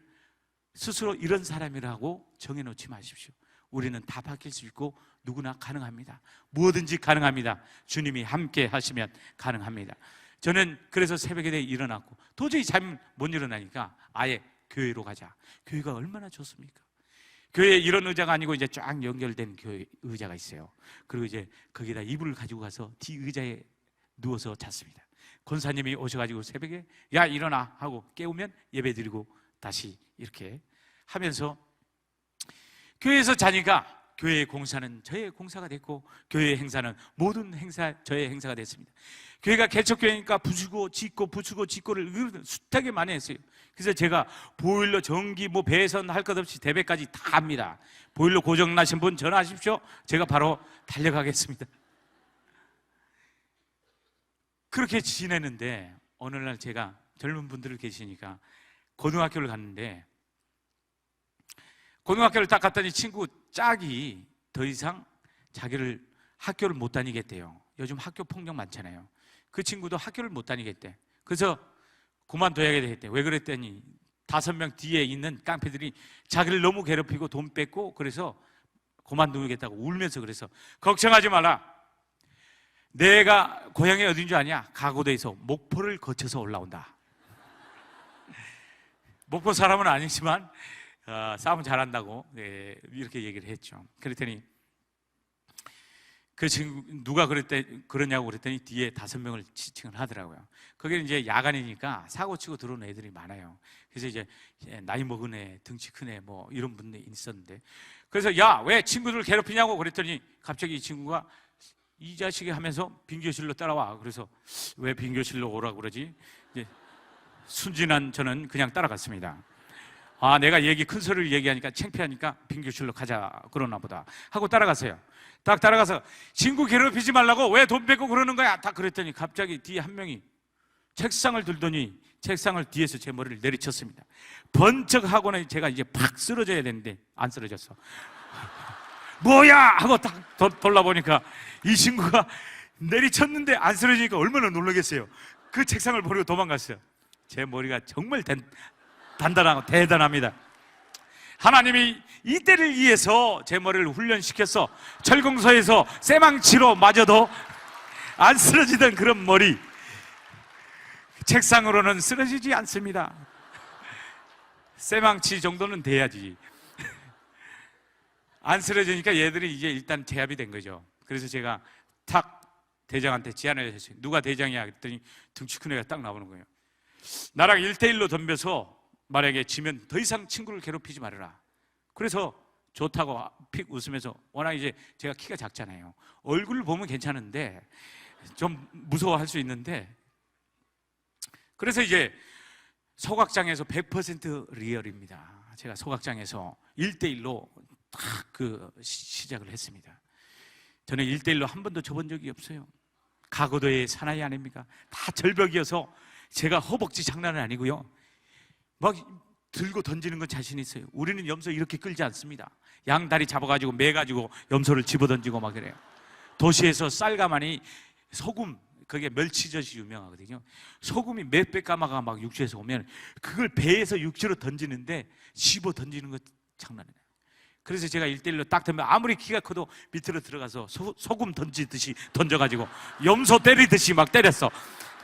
스스로 이런 사람이라고 정해놓지 마십시오. 우리는 다 바뀔 수 있고 누구나 가능합니다. 무엇든지 가능합니다. 주님이 함께 하시면 가능합니다. 저는 그래서 새벽에 일어났고 도저히 잠 못 일어나니까 아예 교회로 가자. 교회가 얼마나 좋습니까? 교회에 이런 의자가 아니고 이제 쫙 연결된 교회 의자가 있어요. 그리고 이제 거기다 이불을 가지고 가서 뒤 의자에 누워서 잤습니다. 권사님이 오셔가지고 새벽에 야 일어나 하고 깨우면 예배 드리고 다시 이렇게 하면서 교회에서 자니까 교회의 공사는 저의 공사가 됐고 교회의 행사는 모든 행사 저의 행사가 됐습니다. 교회가 개척교회니까 부수고 짓고 부수고 짓고를 숱하게 많이 했어요. 그래서 제가 보일러, 전기, 뭐 배선 할 것 없이 대배까지 다 합니다. 보일러 고장 나신 분 전화하십시오. 제가 바로 달려가겠습니다. 그렇게 지내는데 어느 날 제가 젊은 분들 계시니까 고등학교를 갔는데 고등학교를 딱 갔더니 친구 짝이 더 이상 자기를 학교를 못 다니겠대요. 요즘 학교 폭력 많잖아요. 그 친구도 학교를 못 다니겠대. 그래서 그만둬야 되겠대. 왜 그랬더니 5명 뒤에 있는 깡패들이 자기를 너무 괴롭히고 돈 뺏고 그래서 그만두겠다고 울면서 그래서 걱정하지 마라. 내가 고향이 어딘 줄 아냐? 가고도에서 목포를 거쳐서 올라온다. 목포 사람은 아니지만 싸움 잘한다고 이렇게 얘기를 했죠. 그랬더니 그 친구 누가 그러냐고 그랬더니 뒤에 5명을 지칭을 하더라고요. 거기는 이제 야간이니까 사고 치고 들어오는 애들이 많아요. 그래서 이제 나이 먹은 애, 등치 큰 애 뭐 이런 분들이 있었는데 그래서 야, 왜 친구들 괴롭히냐고 그랬더니 갑자기 이 친구가 이 자식이 하면서 빈교실로 따라와. 그래서 왜 빈교실로 오라고 그러지? 이제 순진한 저는 그냥 따라갔습니다. 아, 내가 큰 소리를 얘기하니까 창피하니까 빈교실로 가자 그러나 보다 하고 따라갔어요. 딱 따라가서 친구 괴롭히지 말라고 왜 돈 뺏고 그러는 거야? 딱 그랬더니 갑자기 뒤에 한 명이 책상을 들더니 책상을 뒤에서 제 머리를 내리쳤습니다. 번쩍 하고는 제가 이제 팍 쓰러져야 되는데 안 쓰러졌어. 뭐야! 하고 딱 돌아보니까 이 친구가 내리쳤는데 안 쓰러지니까 얼마나 놀라겠어요. 그 책상을 버리고 도망갔어요. 제 머리가 정말 단단하고 대단합니다. 하나님이 이때를 위해서 제 머리를 훈련시켜서 철공소에서 쇠망치로 맞아도 안 쓰러지던 그런 머리, 책상으로는 쓰러지지 않습니다. 쇠망치 정도는 돼야지. 안 쓰러지니까 얘들이 이제 일단 제압이 된 거죠. 그래서 제가 탁 대장한테 제안을 했어요. 누가 대장이야? 그랬더니 등치 큰 애가 딱 나오는 거예요. 나랑 1대1로 덤벼서 만약에 지면 더 이상 친구를 괴롭히지 말아라. 그래서 좋다고 픽 웃으면서, 워낙 이제 제가 키가 작잖아요. 얼굴을 보면 괜찮은데 좀 무서워할 수 있는데, 그래서 이제 소각장에서 100% 리얼입니다. 제가 소각장에서 1대1로 딱 시작을 했습니다. 저는 1대1로 한 번도 져본 적이 없어요. 가고도의 사나이 아닙니까? 다 절벽이어서 제가 허벅지 장난은 아니고요. 막 들고 던지는 건 자신 있어요. 우리는 염소 이렇게 끌지 않습니다. 양다리 잡아가지고 매가지고 염소를 집어던지고 막 그래요. 도시에서 쌀가마니 소금, 그게 멸치젓이 유명하거든요. 소금이 몇 배 까마가 막 육지에서 오면 그걸 배에서 육지로 던지는데 집어 던지는 거 장난이에요. 그래서 제가 1대1로 딱 던면 아무리 키가 커도 밑으로 들어가서 소금 던지듯이 던져가지고 염소 때리듯이 막 때렸어.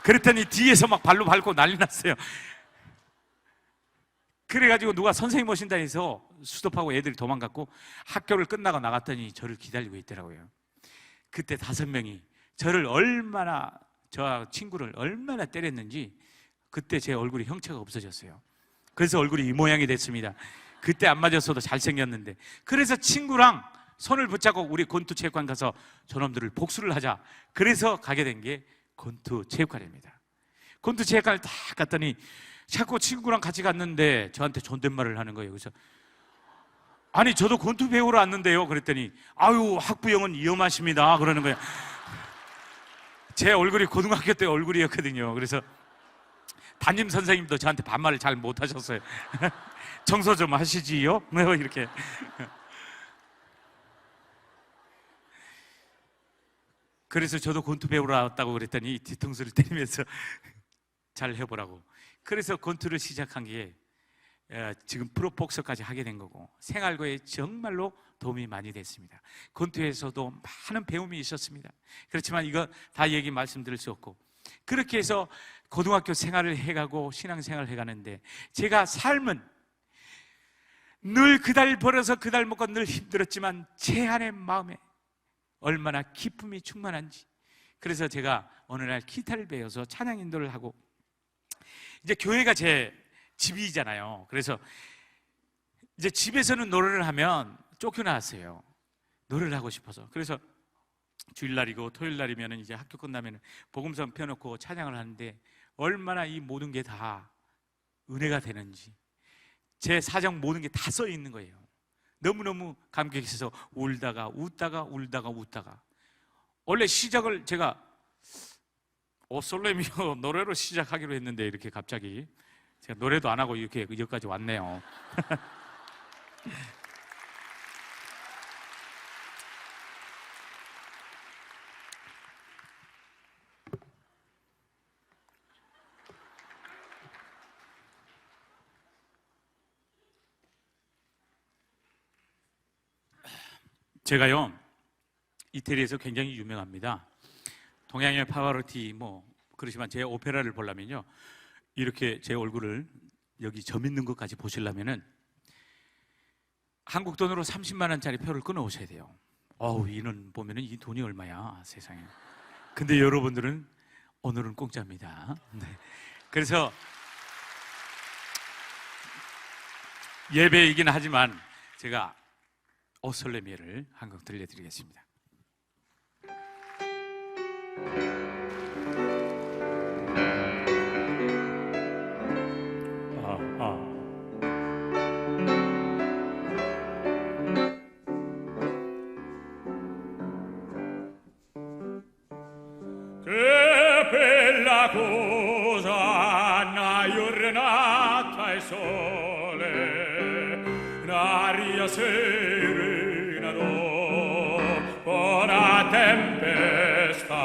그랬더니 뒤에서 막 발로 밟고 난리 났어요. 그래가지고 누가 선생님 오신다 해서 수습하고 애들이 도망갔고, 학교를 끝나고 나갔더니 저를 기다리고 있더라고요. 그때 5명이 저를 얼마나, 저 친구를 얼마나 때렸는지 그때 제 얼굴이 형체가 없어졌어요. 그래서 얼굴이 이 모양이 됐습니다. 그때 안 맞았어도 잘생겼는데. 그래서 친구랑 손을 붙잡고 우리 권투체육관 가서 저놈들을 복수를 하자. 그래서 가게 된 게 권투체육관입니다. 권투체육관을 딱 갔더니 자꾸 친구랑 같이 갔는데 저한테 존댓말을 하는 거예요. 그래서 아니 저도 권투 배우러 왔는데요. 그랬더니 아유 학부형은 위험하십니다 그러는 거예요. 제 얼굴이 고등학교 때 얼굴이었거든요. 그래서 담임 선생님도 저한테 반말을 잘 못하셨어요. 청소 좀 하시지요? 이렇게. 그래서 저도 권투 배우러 왔다고 그랬더니 뒤통수를 때리면서 잘 해보라고. 그래서 권투를 시작한 게 지금 프로복서까지 하게 된 거고, 생활고에 정말로 도움이 많이 됐습니다. 권투에서도 많은 배움이 있었습니다. 그렇지만 이거 다 얘기 말씀드릴 수 없고, 그렇게 해서 고등학교 생활을 해가고 신앙생활을 해가는데, 제가 삶은 늘 그달 벌어서 그달 먹고 늘 힘들었지만 제 안의 마음에 얼마나 기쁨이 충만한지. 그래서 제가 어느 날 기타를 배워서 찬양 인도를 하고, 이제 교회가 제 집이잖아요. 그래서 이제 집에서는 노래를 하면 쫓겨나왔어요. 노래를 하고 싶어서. 그래서 주일날이고 토요일날이면 이제 학교 끝나면 복음성 펴놓고 찬양을 하는데 얼마나 이 모든 게 다 은혜가 되는지, 제 사정 모든 게 다 써 있는 거예요. 너무너무 감격해서 울다가 웃다가 울다가 웃다가, 원래 시작을 제가 솔레미오 노래로 시작하기로 했는데 이렇게 갑자기 제가 노래도 안 하고 이렇게 여기까지 왔네요. 제가요, 이태리에서 굉장히 유명합니다. 동양의 파바로티 그러지만 제 오페라를 보려면요, 이렇게 제 얼굴을 여기 점 있는 것까지 보시려면은 한국 돈으로 30만 원짜리 표를 끊어 오셔야 돼요. 이는 보면은 이 돈이 얼마야, 세상에. 근데 여러분들은 오늘은 공짜입니다. 네. 그래서 예배이긴 하지만 제가 오솔레미를 한 곡 들려드리겠습니다. Che bella cosa una giornata al sole, un'aria serena dopo una tempesta,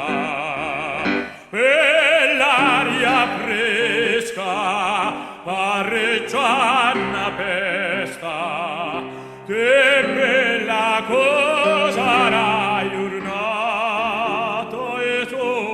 quell'aria fresca pareggia una pesta. Che bella cosa una giornata al sole.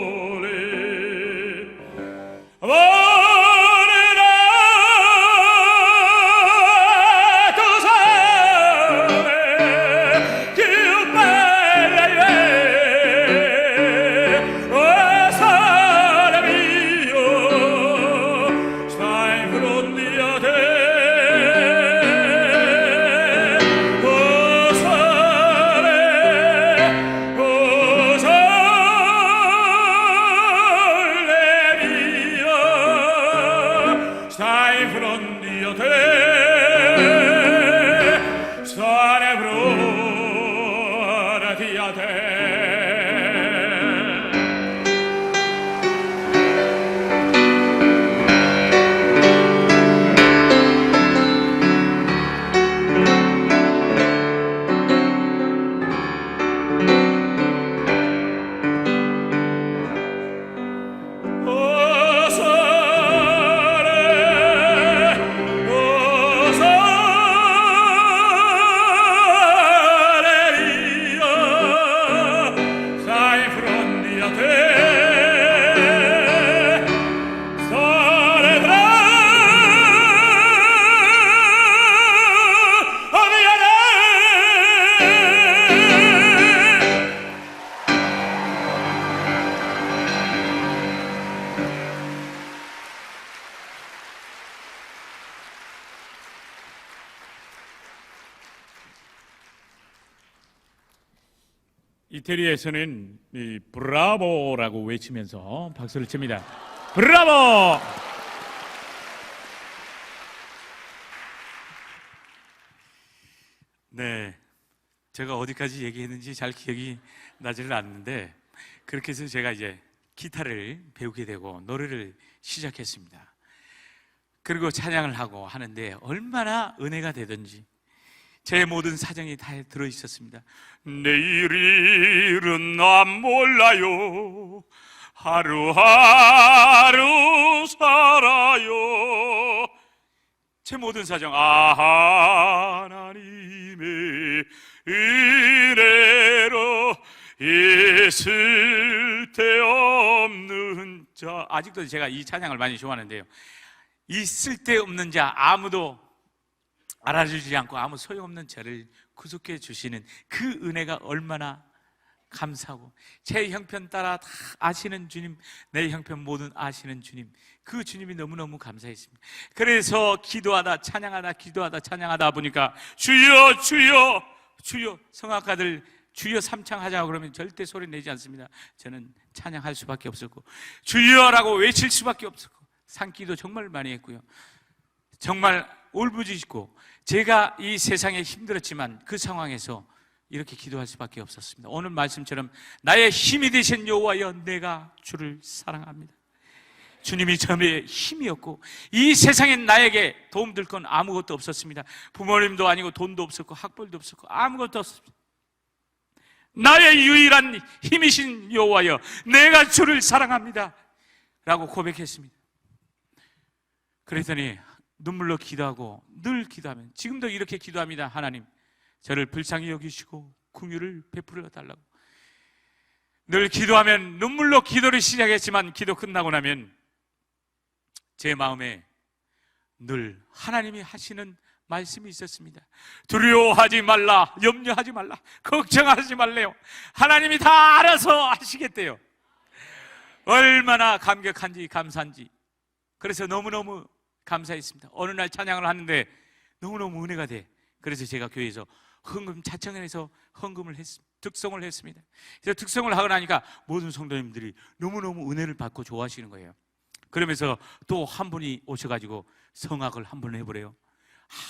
이태리에서는 이 브라보라고 외치면서 박수를 칩니다. 브라보! 네, 제가 어디까지 얘기했는지 잘 기억이 나지를 않는데, 그렇게 해서 제가 이제 기타를 배우게 되고 노래를 시작했습니다. 그리고 찬양을 하고 하는데 얼마나 은혜가 되든지 제 모든 사정이 다 들어있었습니다. 내일 일은 난 몰라요. 하루하루 살아요. 제 모든 사정, 하나님의 은혜로 있을 데 없는 자. 아직도 제가 이 찬양을 많이 좋아하는데요, 있을 데 없는 자, 아무도 알아주지 않고 아무 소용없는 저를 구속해 주시는 그 은혜가 얼마나 감사하고, 제 형편 따라 다 아시는 주님, 내 형편 모든 아시는 주님, 그 주님이 너무너무 감사했습니다. 그래서 기도하다 찬양하다 기도하다 찬양하다 보니까 주여 주여 주여, 성악가들 주여 삼창하자고 그러면 절대 소리 내지 않습니다. 저는 찬양할 수밖에 없었고 주여라고 외칠 수밖에 없었고, 산기도 정말 많이 했고요. 정말 울부짖고, 제가 이 세상에 힘들었지만 그 상황에서 이렇게 기도할 수밖에 없었습니다. 오늘 말씀처럼 나의 힘이 되신 여호와여, 내가 주를 사랑합니다. 주님이 저의 힘이었고, 이 세상엔 나에게 도움될 건 아무것도 없었습니다. 부모님도 아니고 돈도 없었고 학벌도 없었고 아무것도 없었습니다. 나의 유일한 힘이신 여호와여, 내가 주를 사랑합니다 라고 고백했습니다. 그랬더니 눈물로 기도하고 늘 기도하면, 지금도 이렇게 기도합니다. 하나님, 저를 불쌍히 여기시고 긍휼을 베풀어 달라고. 늘 기도하면 눈물로 기도를 시작했지만 기도 끝나고 나면 제 마음에 늘 하나님이 하시는 말씀이 있었습니다. 두려워하지 말라, 염려하지 말라, 걱정하지 말래요. 하나님이 다 알아서 하시겠대요. 얼마나 감격한지 감사한지. 그래서 너무너무 감사했습니다. 어느 날 찬양을 하는데 너무너무 은혜가 돼. 그래서 제가 교회에서 헌금 자청해서 헌금을 득성을 했습니다. 그래서 득성을 하고 나니까 모든 성도님들이 너무너무 은혜를 받고 좋아하시는 거예요. 그러면서 또 한 분이 오셔가지고 성악을 한번 해보래요.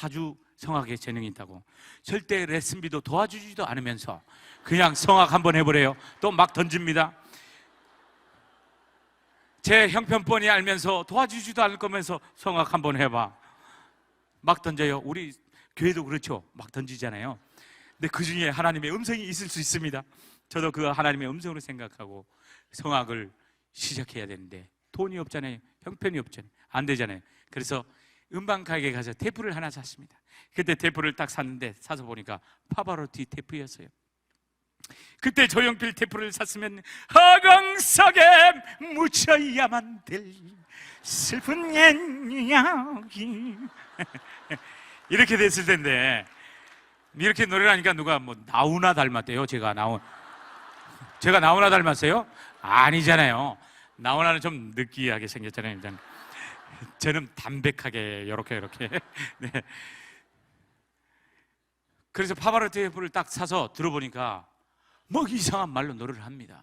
아주 성악에 재능이 있다고. 절대 레슨비도 도와주지도 않으면서 그냥 성악 한번 해보래요. 또 막 던집니다. 제 형편 뻔히 알면서 도와주지도 않을 거면서 성악 한번 해봐. 막 던져요. 우리 교회도 그렇죠. 막 던지잖아요. 근데 그 중에 하나님의 음성이 있을 수 있습니다. 저도 그 하나님의 음성으로 생각하고 성악을 시작해야 되는데 돈이 없잖아요. 형편이 없잖아요. 안 되잖아요. 그래서 음반 가게에 가서 테이프를 하나 샀습니다. 그때 테이프를 딱 샀는데 사서 보니까 파바로티 테이프였어요. 그때 조용필 테이프를 샀으면 허공속에 묻혀야만 될 슬픈 옛 이야기 이렇게 됐을 텐데, 이렇게 노래를 하니까 누가 뭐 나훈아 닮았대요. 제가 나훈아 닮았어요? 아니잖아요. 나훈아는 좀 느끼하게 생겼잖아요. 저는 담백하게 이렇게 네. 그래서 파바로티 테이프를 딱 사서 들어보니까 뭐 이상한 말로 노래를 합니다.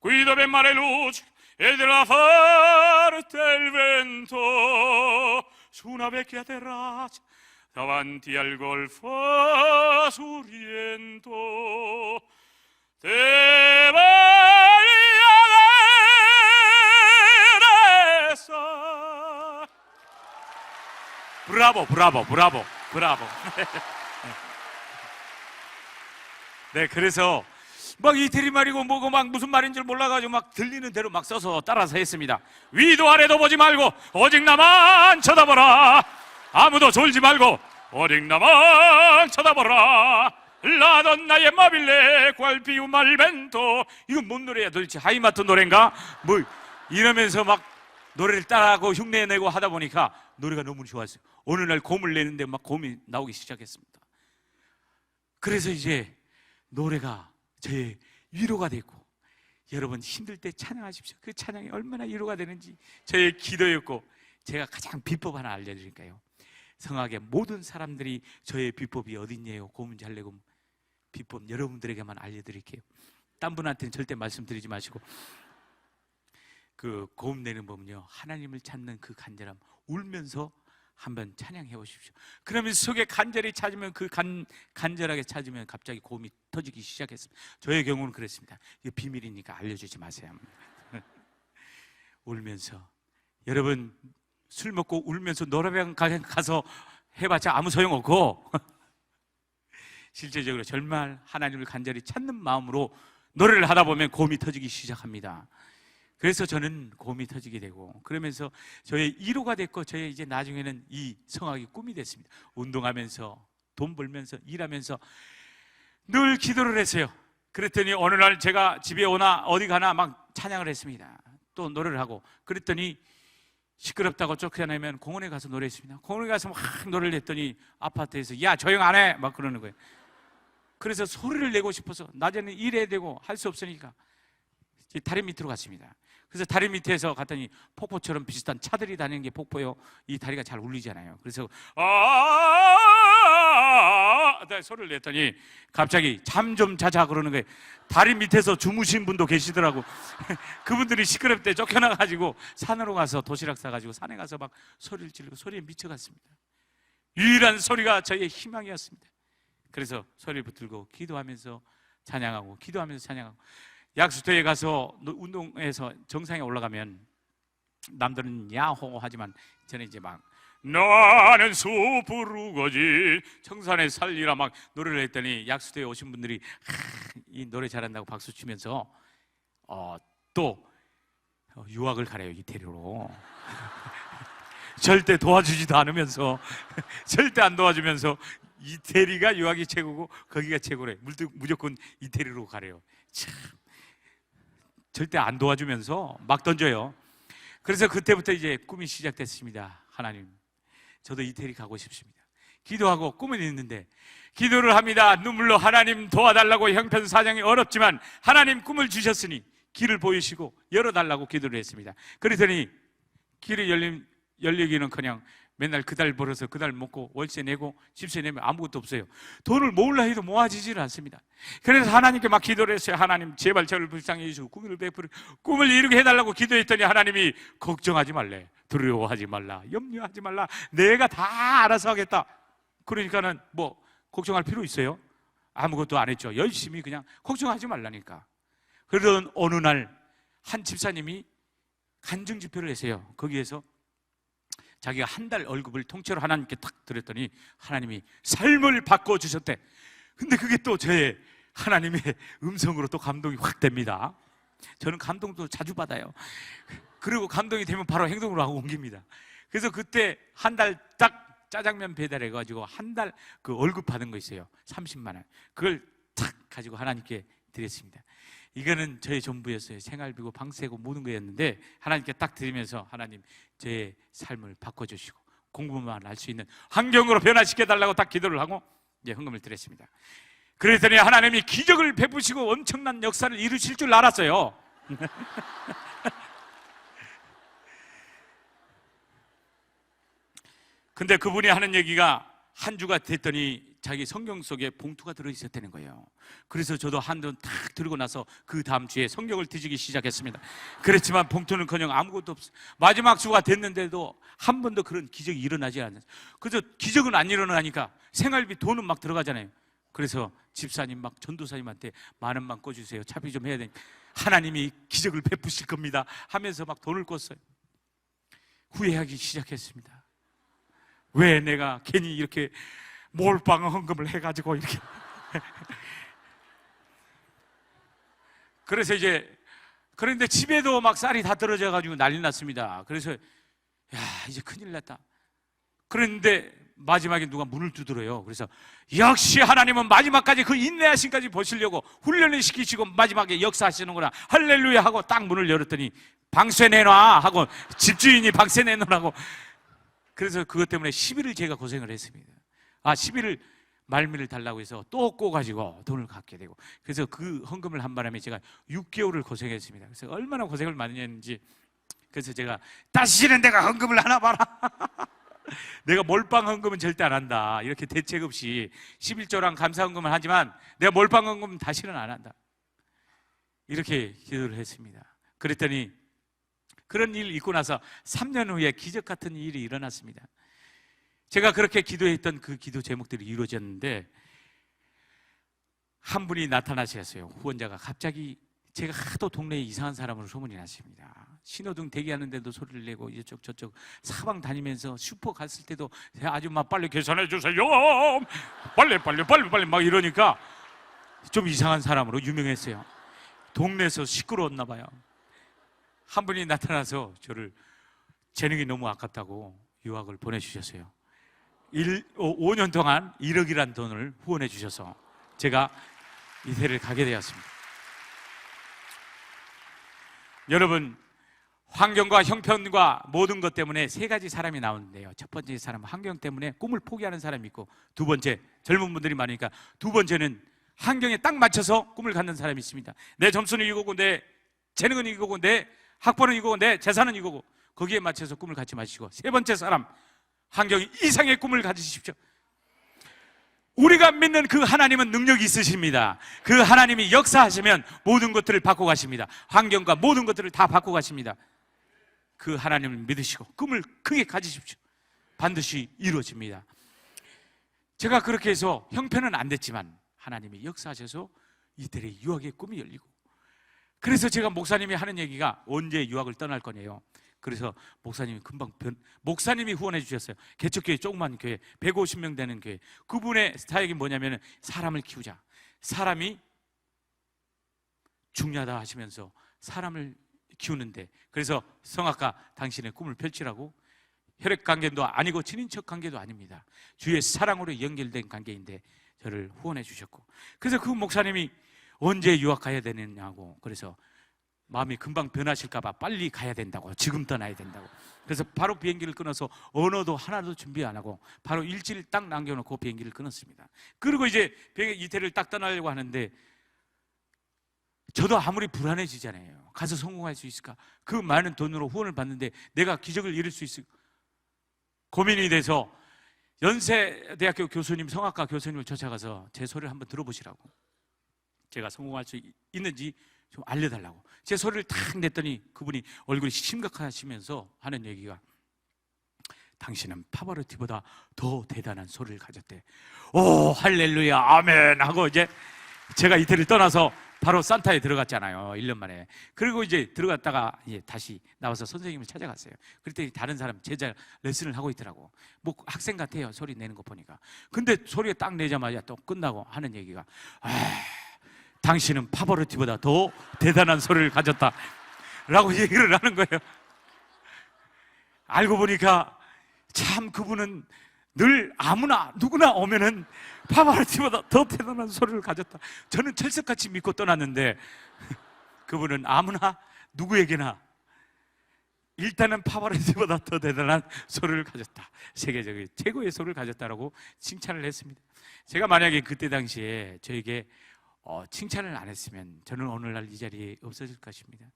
Guido ben mare luce e della parte il vento su una vecchia terrazza davanti al golfo sorriento te vai adesso. 브라보. 네, 그래서 막 이태리 말이고 뭐고 막 무슨 말인 줄 몰라가지고 막 들리는 대로 막 써서 따라서 했습니다. 위도 아래도 보지 말고 오직 나만 쳐다보라. 아무도 졸지 말고 오직 나만 쳐다보라. 라돈나의 마빌레 괄피우 말벤토. 이건 뭔 노래야 도대체? 하이마트 노래인가? 뭐 이러면서 막 노래를 따라하고 흉내내고 하다 보니까 노래가 너무 좋았어요. 어느 날 곰을 내는데 막 곰이 나오기 시작했습니다. 그래서 이제 노래가 저의 위로가 됐고, 여러분 힘들 때 찬양하십시오. 그 찬양이 얼마나 위로가 되는지 저의 기도였고, 제가 가장 비법 하나 알려드릴까요? 성악의 모든 사람들이 저의 비법이 어딨냐요? 고문 잘 내고 비법 여러분들에게만 알려드릴게요. 딴 분한테는 절대 말씀드리지 마시고, 그 고음 내는 법은요, 하나님을 찾는 그 간절함, 울면서 한번 찬양해 보십시오. 그러면 속에 간절히 찾으면 그 간절하게 찾으면 갑자기 고음이 터지기 시작했습니다. 저의 경우는 그랬습니다. 이거 비밀이니까 알려주지 마세요. 울면서, 여러분 술 먹고 울면서 노래방 가서 해봤자 아무 소용없고 실제적으로 정말 하나님을 간절히 찾는 마음으로 노래를 하다 보면 고음이 터지기 시작합니다. 그래서 저는 고음이 터지게 되고, 그러면서 저의 위로가 됐고, 저의 이제 나중에는 이 성악이 꿈이 됐습니다. 운동하면서 돈 벌면서 일하면서 늘 기도를 했어요. 그랬더니 어느 날 제가 집에 오나 어디 가나 막 찬양을 했습니다. 또 노래를 하고. 그랬더니 시끄럽다고 쫓겨내면 공원에 가서 노래했습니다. 공원에 가서 막 노래를 했더니 아파트에서 야 조용 안 해! 막 그러는 거예요. 그래서 소리를 내고 싶어서 낮에는 일해야 되고 할 수 없으니까 다리 밑으로 갔습니다. 그래서 다리 밑에서 갔더니 폭포처럼 비슷한 차들이 다니는 게 폭포요. 이 다리가 잘 울리잖아요. 그래서 소리를 냈더니 갑자기 잠 좀 자자 그러는 거예요. 다리 밑에서 주무신 분도 계시더라고. 그분들이 시끄럽대 쫓겨나가지고 산으로 가서 도시락 싸가지고 산에 가서 막 소리를 지르고 소리에 미쳐갔습니다. 유일한 소리가 저희의 희망이었습니다. 그래서 소리를 붙들고 기도하면서 찬양하고 기도하면서 찬양하고 약수터에 가서 운동해서 정상에 올라가면 남들은 야호 하지만 저는 이제 막 나는 숲으로거지 청산에 살리라 막 노래를 했더니 약수터에 오신 분들이 이 노래 잘한다고 박수 치면서 또 유학을 가래요. 이태리로. 절대 도와주지도 않으면서 절대 안 도와주면서 이태리가 유학이 최고고 거기가 최고래. 무조건 이태리로 가래요. 참 절대 안 도와주면서 막 던져요. 그래서 그때부터 이제 꿈이 시작됐습니다. 하나님, 저도 이태리 가고 싶습니다. 기도하고 꿈은 있는데 기도를 합니다. 눈물로 하나님 도와달라고 형편사정이 어렵지만 하나님 꿈을 주셨으니 길을 보이시고 열어달라고 기도를 했습니다. 그랬더니 길이 열리기는커녕 맨날 그달 벌어서 그달 먹고 월세 내고 집세 내면 아무것도 없어요. 돈을 모으려 해도 모아지질 않습니다. 그래서 하나님께 막 기도를 했어요. 하나님 제발 저를 불쌍히 해주시고 꿈을 이루게 해달라고 기도했더니 하나님이 걱정하지 말래, 두려워하지 말라, 염려하지 말라, 내가 다 알아서 하겠다. 그러니까는 뭐 걱정할 필요 있어요? 아무것도 안 했죠. 열심히 그냥 걱정하지 말라니까. 그러던 어느 날 한 집사님이 간증 집회를 했어요. 거기에서 자기가 한 달 월급을 통째로 하나님께 탁 드렸더니 하나님이 삶을 바꿔주셨대. 근데 그게 또 제 하나님의 음성으로 또 감동이 확 됩니다. 저는 감동도 자주 받아요. 그리고 감동이 되면 바로 행동으로 하고 옮깁니다. 그래서 그때 한 달 딱 짜장면 배달해가지고 한 달 그 월급 받은 거 있어요. 30만 원. 그걸 탁 가지고 하나님께 드렸습니다. 이거는 저의 전부였어요. 생활비고 방세고 모든 거였는데 하나님께 딱 드리면서 하나님 제 삶을 바꿔주시고 공부만 할 수 있는 환경으로 변화시켜달라고 딱 기도를 하고 이제 헌금을 드렸습니다. 그랬더니 하나님이 기적을 베푸시고 엄청난 역사를 이루실 줄 알았어요. 근데 그분이 하는 얘기가 한 주가 됐더니 자기 성경 속에 봉투가 들어있었다는 거예요. 그래서 저도 한돈 탁 들고 나서 그 다음 주에 성경을 뒤지기 시작했습니다. 그렇지만 봉투는커녕 아무것도 없어요. 마지막 주가 됐는데도 한 번도 그런 기적이 일어나지 않았어요. 그래서 기적은 안 일어나니까 생활비 돈은 막 들어가잖아요. 그래서 집사님 막 전도사님한테 10,000원만 꿔주세요. 차비 좀 해야 되니까 하나님이 기적을 베푸실 겁니다 하면서 막 돈을 꿨어요. 후회하기 시작했습니다. 왜 내가 괜히 이렇게 몰빵 헌금을 해가지고 이렇게 그래서 이제 그런데 집에도 막 쌀이 다 떨어져가지고 난리 났습니다. 그래서 야 이제 큰일 났다. 그런데 마지막에 누가 문을 두드려요. 그래서 역시 하나님은 마지막까지 그 인내하심까지 보시려고 훈련을 시키시고 마지막에 역사하시는구나 할렐루야 하고 딱 문을 열었더니 방세 내놔 하고 집주인이 방세 내놓으라고. 그래서 그것 때문에 10일을 제가 고생을 했습니다. 10일을 말미를 달라고 해서 또 꼬가지고 돈을 갖게 되고 그래서 그 헌금을 한 바람에 제가 6개월을 고생했습니다. 그래서 얼마나 고생을 많이 했는지 그래서 제가 다시는 내가 헌금을 하나 봐라. 내가 몰빵 헌금은 절대 안 한다. 이렇게 대책 없이 11조랑 감사 헌금을 하지만 내가 몰빵 헌금은 다시는 안 한다. 이렇게 기도를 했습니다. 그랬더니 그런 일을 있고 나서 3년 후에 기적 같은 일이 일어났습니다. 제가 그렇게 기도했던 그 기도 제목들이 이루어졌는데 한 분이 나타나셨어요. 후원자가 갑자기 제가 하도 동네에 이상한 사람으로 소문이 났습니다. 신호등 대기하는데도 소리를 내고 이쪽 저쪽 사방 다니면서 슈퍼 갔을 때도 아줌마 빨리 계산해 주세요. 빨리 막 이러니까 좀 이상한 사람으로 유명했어요. 동네에서 시끄러웠나 봐요. 한 분이 나타나서 저를 재능이 너무 아깝다고 유학을 보내주셨어요. 5년 동안 1억이란 돈을 후원해 주셔서 제가 이태리를 가게 되었습니다. 여러분 환경과 형편과 모든 것 때문에 세 가지 사람이 나오는데요. 첫 번째 사람은 환경 때문에 꿈을 포기하는 사람이 있고, 두 번째, 젊은 분들이 많으니까 두 번째는 환경에 딱 맞춰서 꿈을 갖는 사람이 있습니다. 내 점수는 이거고, 내 재능은 이거고, 내 학벌은 이거고, 내 재산은 이거고, 거기에 맞춰서 꿈을 갖지 마시고, 세 번째 사람, 환경 이상의 꿈을 가지십시오. 우리가 믿는 그 하나님은 능력이 있으십니다. 그 하나님이 역사하시면 모든 것들을 바꿔 가십니다. 환경과 모든 것들을 다 바꿔 가십니다. 그 하나님을 믿으시고 꿈을 크게 가지십시오. 반드시 이루어집니다. 제가 그렇게 해서 형편은 안 됐지만 하나님이 역사하셔서 이들의 유학의 꿈이 열리고, 그래서 제가 목사님이 하는 얘기가 언제 유학을 떠날 거냐요. 그래서 목사님이 목사님이 후원해 주셨어요. 개척교회, 조그만 교회, 150명 되는 교회. 그분의 스타일이 뭐냐면 사람을 키우자. 사람이 중요하다 하시면서 사람을 키우는데, 그래서 성악가 당신의 꿈을 펼치라고, 혈액 관계도 아니고 친인척 관계도 아닙니다. 주의 사랑으로 연결된 관계인데 저를 후원해 주셨고, 그래서 그 목사님이 언제 유학 가야 되느냐고, 그래서 마음이 금방 변하실까 봐 빨리 가야 된다고, 지금 떠나야 된다고. 그래서 바로 비행기를 끊어서 언어도 하나도 준비 안 하고 바로 일지를 딱 남겨놓고 비행기를 끊었습니다. 그리고 이제 이태리를 딱 떠나려고 하는데 저도 아무리 불안해지잖아요. 가서 성공할 수 있을까? 그 많은 돈으로 후원을 받는데 내가 기적을 이룰 수 있을까? 고민이 돼서 연세대학교 교수님, 성악가 교수님을 쫓아가서 제 소리를 한번 들어보시라고, 제가 성공할 수 있는지 좀 알려달라고 제 소리를 탁 냈더니 그분이 얼굴이 심각하시면서 하는 얘기가, 당신은 파바로티보다 더 대단한 소리를 가졌대. 오, 할렐루야, 아멘 하고 이제 제가 이태리를 떠나서 바로 산타에 들어갔잖아요. 1년 만에. 그리고 이제 들어갔다가 다시 나와서 선생님을 찾아갔어요. 그랬더니 다른 사람 제자 레슨을 하고 있더라고. 뭐 학생 같아요, 소리 내는 거 보니까. 근데 소리가 딱 내자마자 또 끝나고 하는 얘기가, 당신은 파바로티보다 더 대단한 소리를 가졌다 라고 얘기를 하는 거예요. 알고 보니까 참 그분은 늘 아무나 누구나 오면은 파바로티보다 더 대단한 소리를 가졌다. 저는 철석같이 믿고 떠났는데 그분은 아무나 누구에게나 일단은 파바로티보다 더 대단한 소리를 가졌다, 세계적인 최고의 소리를 가졌다라고 칭찬을 했습니다. 제가 만약에 그때 당시에 저에게 칭찬을 안 했으면 저는 오늘날 이 자리에 없어질 것입니다.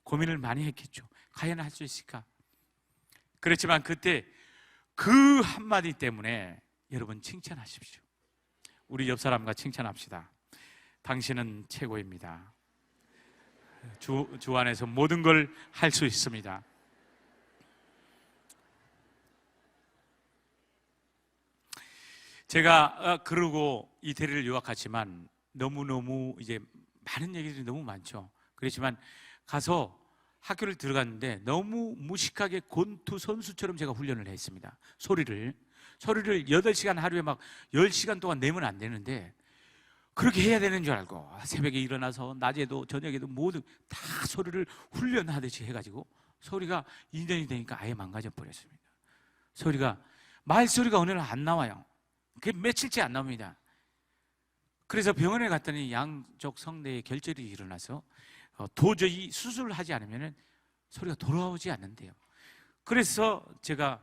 고민을 많이 했겠죠. 과연 할 수 있을까? 그렇지만 그때 그 한마디 때문에 여러분 칭찬하십시오. 우리 옆 사람과 칭찬합시다. 당신은 최고입니다. 주 안에서 모든 걸 할 수 있습니다. 제가 그러고 이태리를 유학했지만 너무너무 이제 많은 얘기들이 너무 많죠. 그렇지만 가서 학교를 들어갔는데 너무 무식하게 권투 선수처럼 제가 훈련을 했습니다. 소리를 8시간 하루에 막 10시간 동안 내면 안 되는데 그렇게 해야 되는 줄 알고 새벽에 일어나서 낮에도 저녁에도 모두 다 소리를 훈련하듯이 해가지고 소리가 2년이 되니까 아예 망가져 버렸습니다. 말소리가 어느 날 안 나와요. 그게 며칠째 안 나옵니다. 그래서 병원에 갔더니 양쪽 성대에 결절이 일어나서 도저히 수술을 하지 않으면 소리가 돌아오지 않는데요. 그래서 제가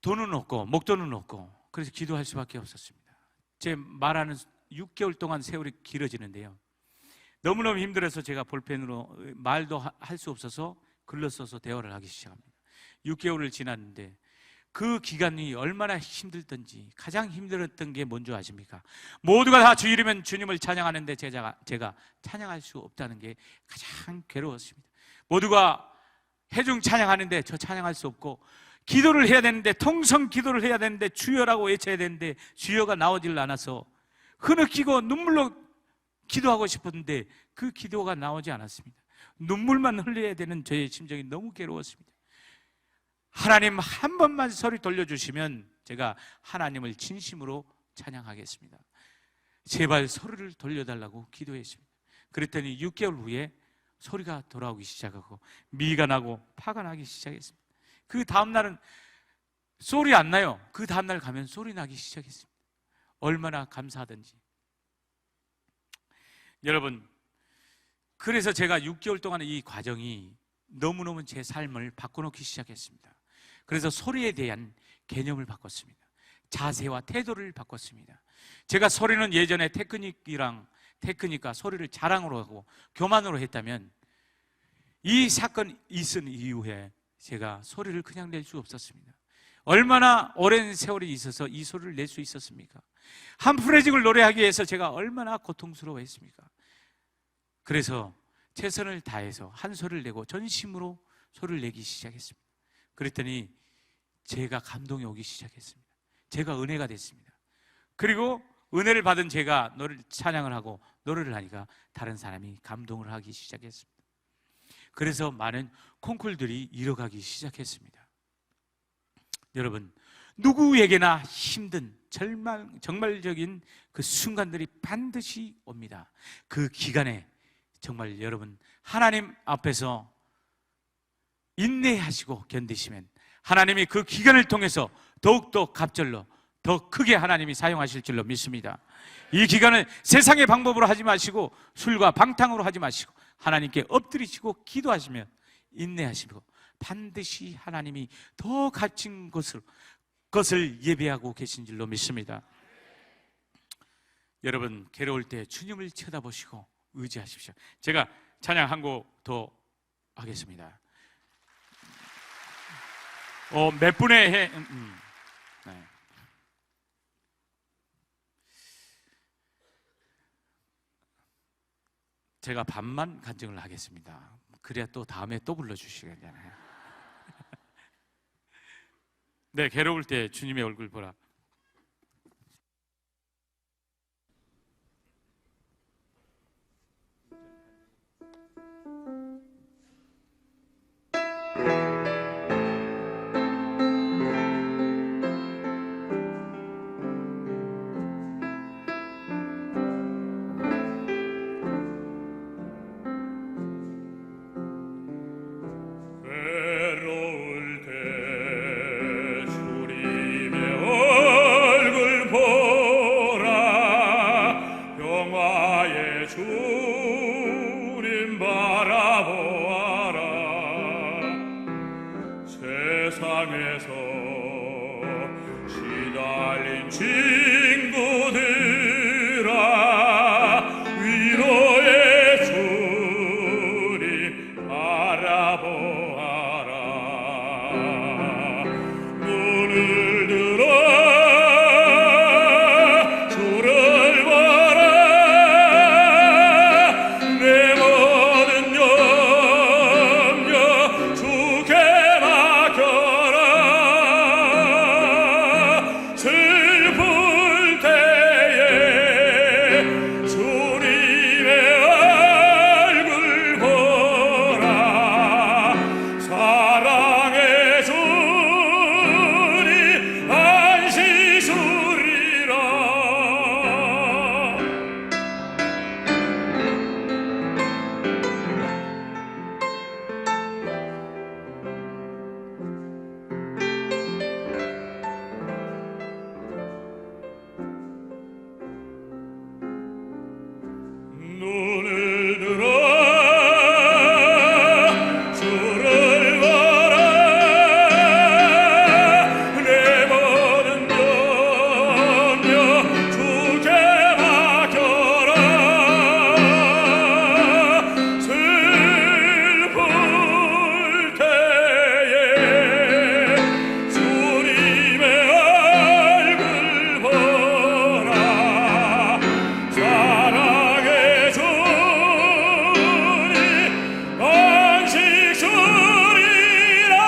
돈은 없고 목돈은 없고 그래서 기도할 수밖에 없었습니다. 제 말하는 6개월 동안 세월이 길어지는데요. 너무너무 힘들어서 제가 볼펜으로 말도 할 수 없어서 글로 써서 대화를 하기 시작합니다. 6개월을 지났는데 그 기간이 얼마나 힘들던지, 가장 힘들었던 게 뭔지 아십니까? 모두가 다 주일이면 주님을 찬양하는데 제가 찬양할 수 없다는 게 가장 괴로웠습니다. 모두가 회중 찬양하는데 저 찬양할 수 없고, 기도를 해야 되는데, 통성 기도를 해야 되는데 주여라고 외쳐야 되는데 주여가 나오질 않아서 흐느끼고 눈물로 기도하고 싶었는데 그 기도가 나오지 않았습니다. 눈물만 흘려야 되는 저의 심정이 너무 괴로웠습니다. 하나님 한 번만 소리 돌려주시면 제가 하나님을 진심으로 찬양하겠습니다. 제발 소리를 돌려달라고 기도했습니다. 그랬더니 6개월 후에 소리가 돌아오기 시작하고 미가 나고 파가 나기 시작했습니다. 그 다음날은 소리 안 나요. 그 다음날 가면 소리 나기 시작했습니다. 얼마나 감사하던지. 여러분, 그래서 제가 6개월 동안 이 과정이 너무너무 제 삶을 바꿔놓기 시작했습니다. 그래서 소리에 대한 개념을 바꿨습니다. 자세와 태도를 바꿨습니다. 제가 소리는 예전에 테크닉과 소리를 자랑으로 하고 교만으로 했다면, 이 사건이 있은 이후에 제가 소리를 그냥 낼 수 없었습니다. 얼마나 오랜 세월이 있어서 이 소리를 낼 수 있었습니까? 한 프레직을 노래하기 위해서 제가 얼마나 고통스러워했습니까? 그래서 최선을 다해서 한 소리를 내고 전심으로 소리를 내기 시작했습니다. 그랬더니 제가 감동이 오기 시작했습니다. 제가 은혜가 됐습니다. 그리고 은혜를 받은 제가 노래를 찬양을 하고 노래를 하니까 다른 사람이 감동을 하기 시작했습니다. 그래서 많은 콩쿨들이 일어가기 시작했습니다. 여러분, 누구에게나 힘든 정말적인 그 순간들이 반드시 옵니다. 그 기간에 정말 여러분, 하나님 앞에서 인내하시고 견디시면 하나님이 그 기간을 통해서 더욱더 갑절로 더 크게 하나님이 사용하실 줄로 믿습니다. 이 기간을 세상의 방법으로 하지 마시고 술과 방탕으로 하지 마시고 하나님께 엎드리시고 기도하시면 인내하시고 반드시 하나님이 더 값진 것을 예배하고 계신 줄로 믿습니다. 여러분, 괴로울 때 주님을 쳐다보시고 의지하십시오. 제가 찬양 한 곡 더 하겠습니다. 몇 분의 해 네. 제가 반만 간증을 하겠습니다. 그래야 또 다음에 또 불러주시겠잖아요. 네, 괴로울 때 주님의 얼굴 보라. 외로울 때 주님의 얼굴 보라. 평화의 주님 바라보아라. 세상에서 시달린 친구들아, 위로의 주님 바라보아라. 눈을 들어 주를 보라. 내 모든 염려 주께 맡겨라. 슬플 때에 주님의 얼굴 보라. 사랑의 주님 안시 주리라. 눈을 들어 주를 보라. 내 모든 염려 주께 맡겨라. 슬플 때에 주님의 얼굴 보라. 사랑의 주님 안식 주리라.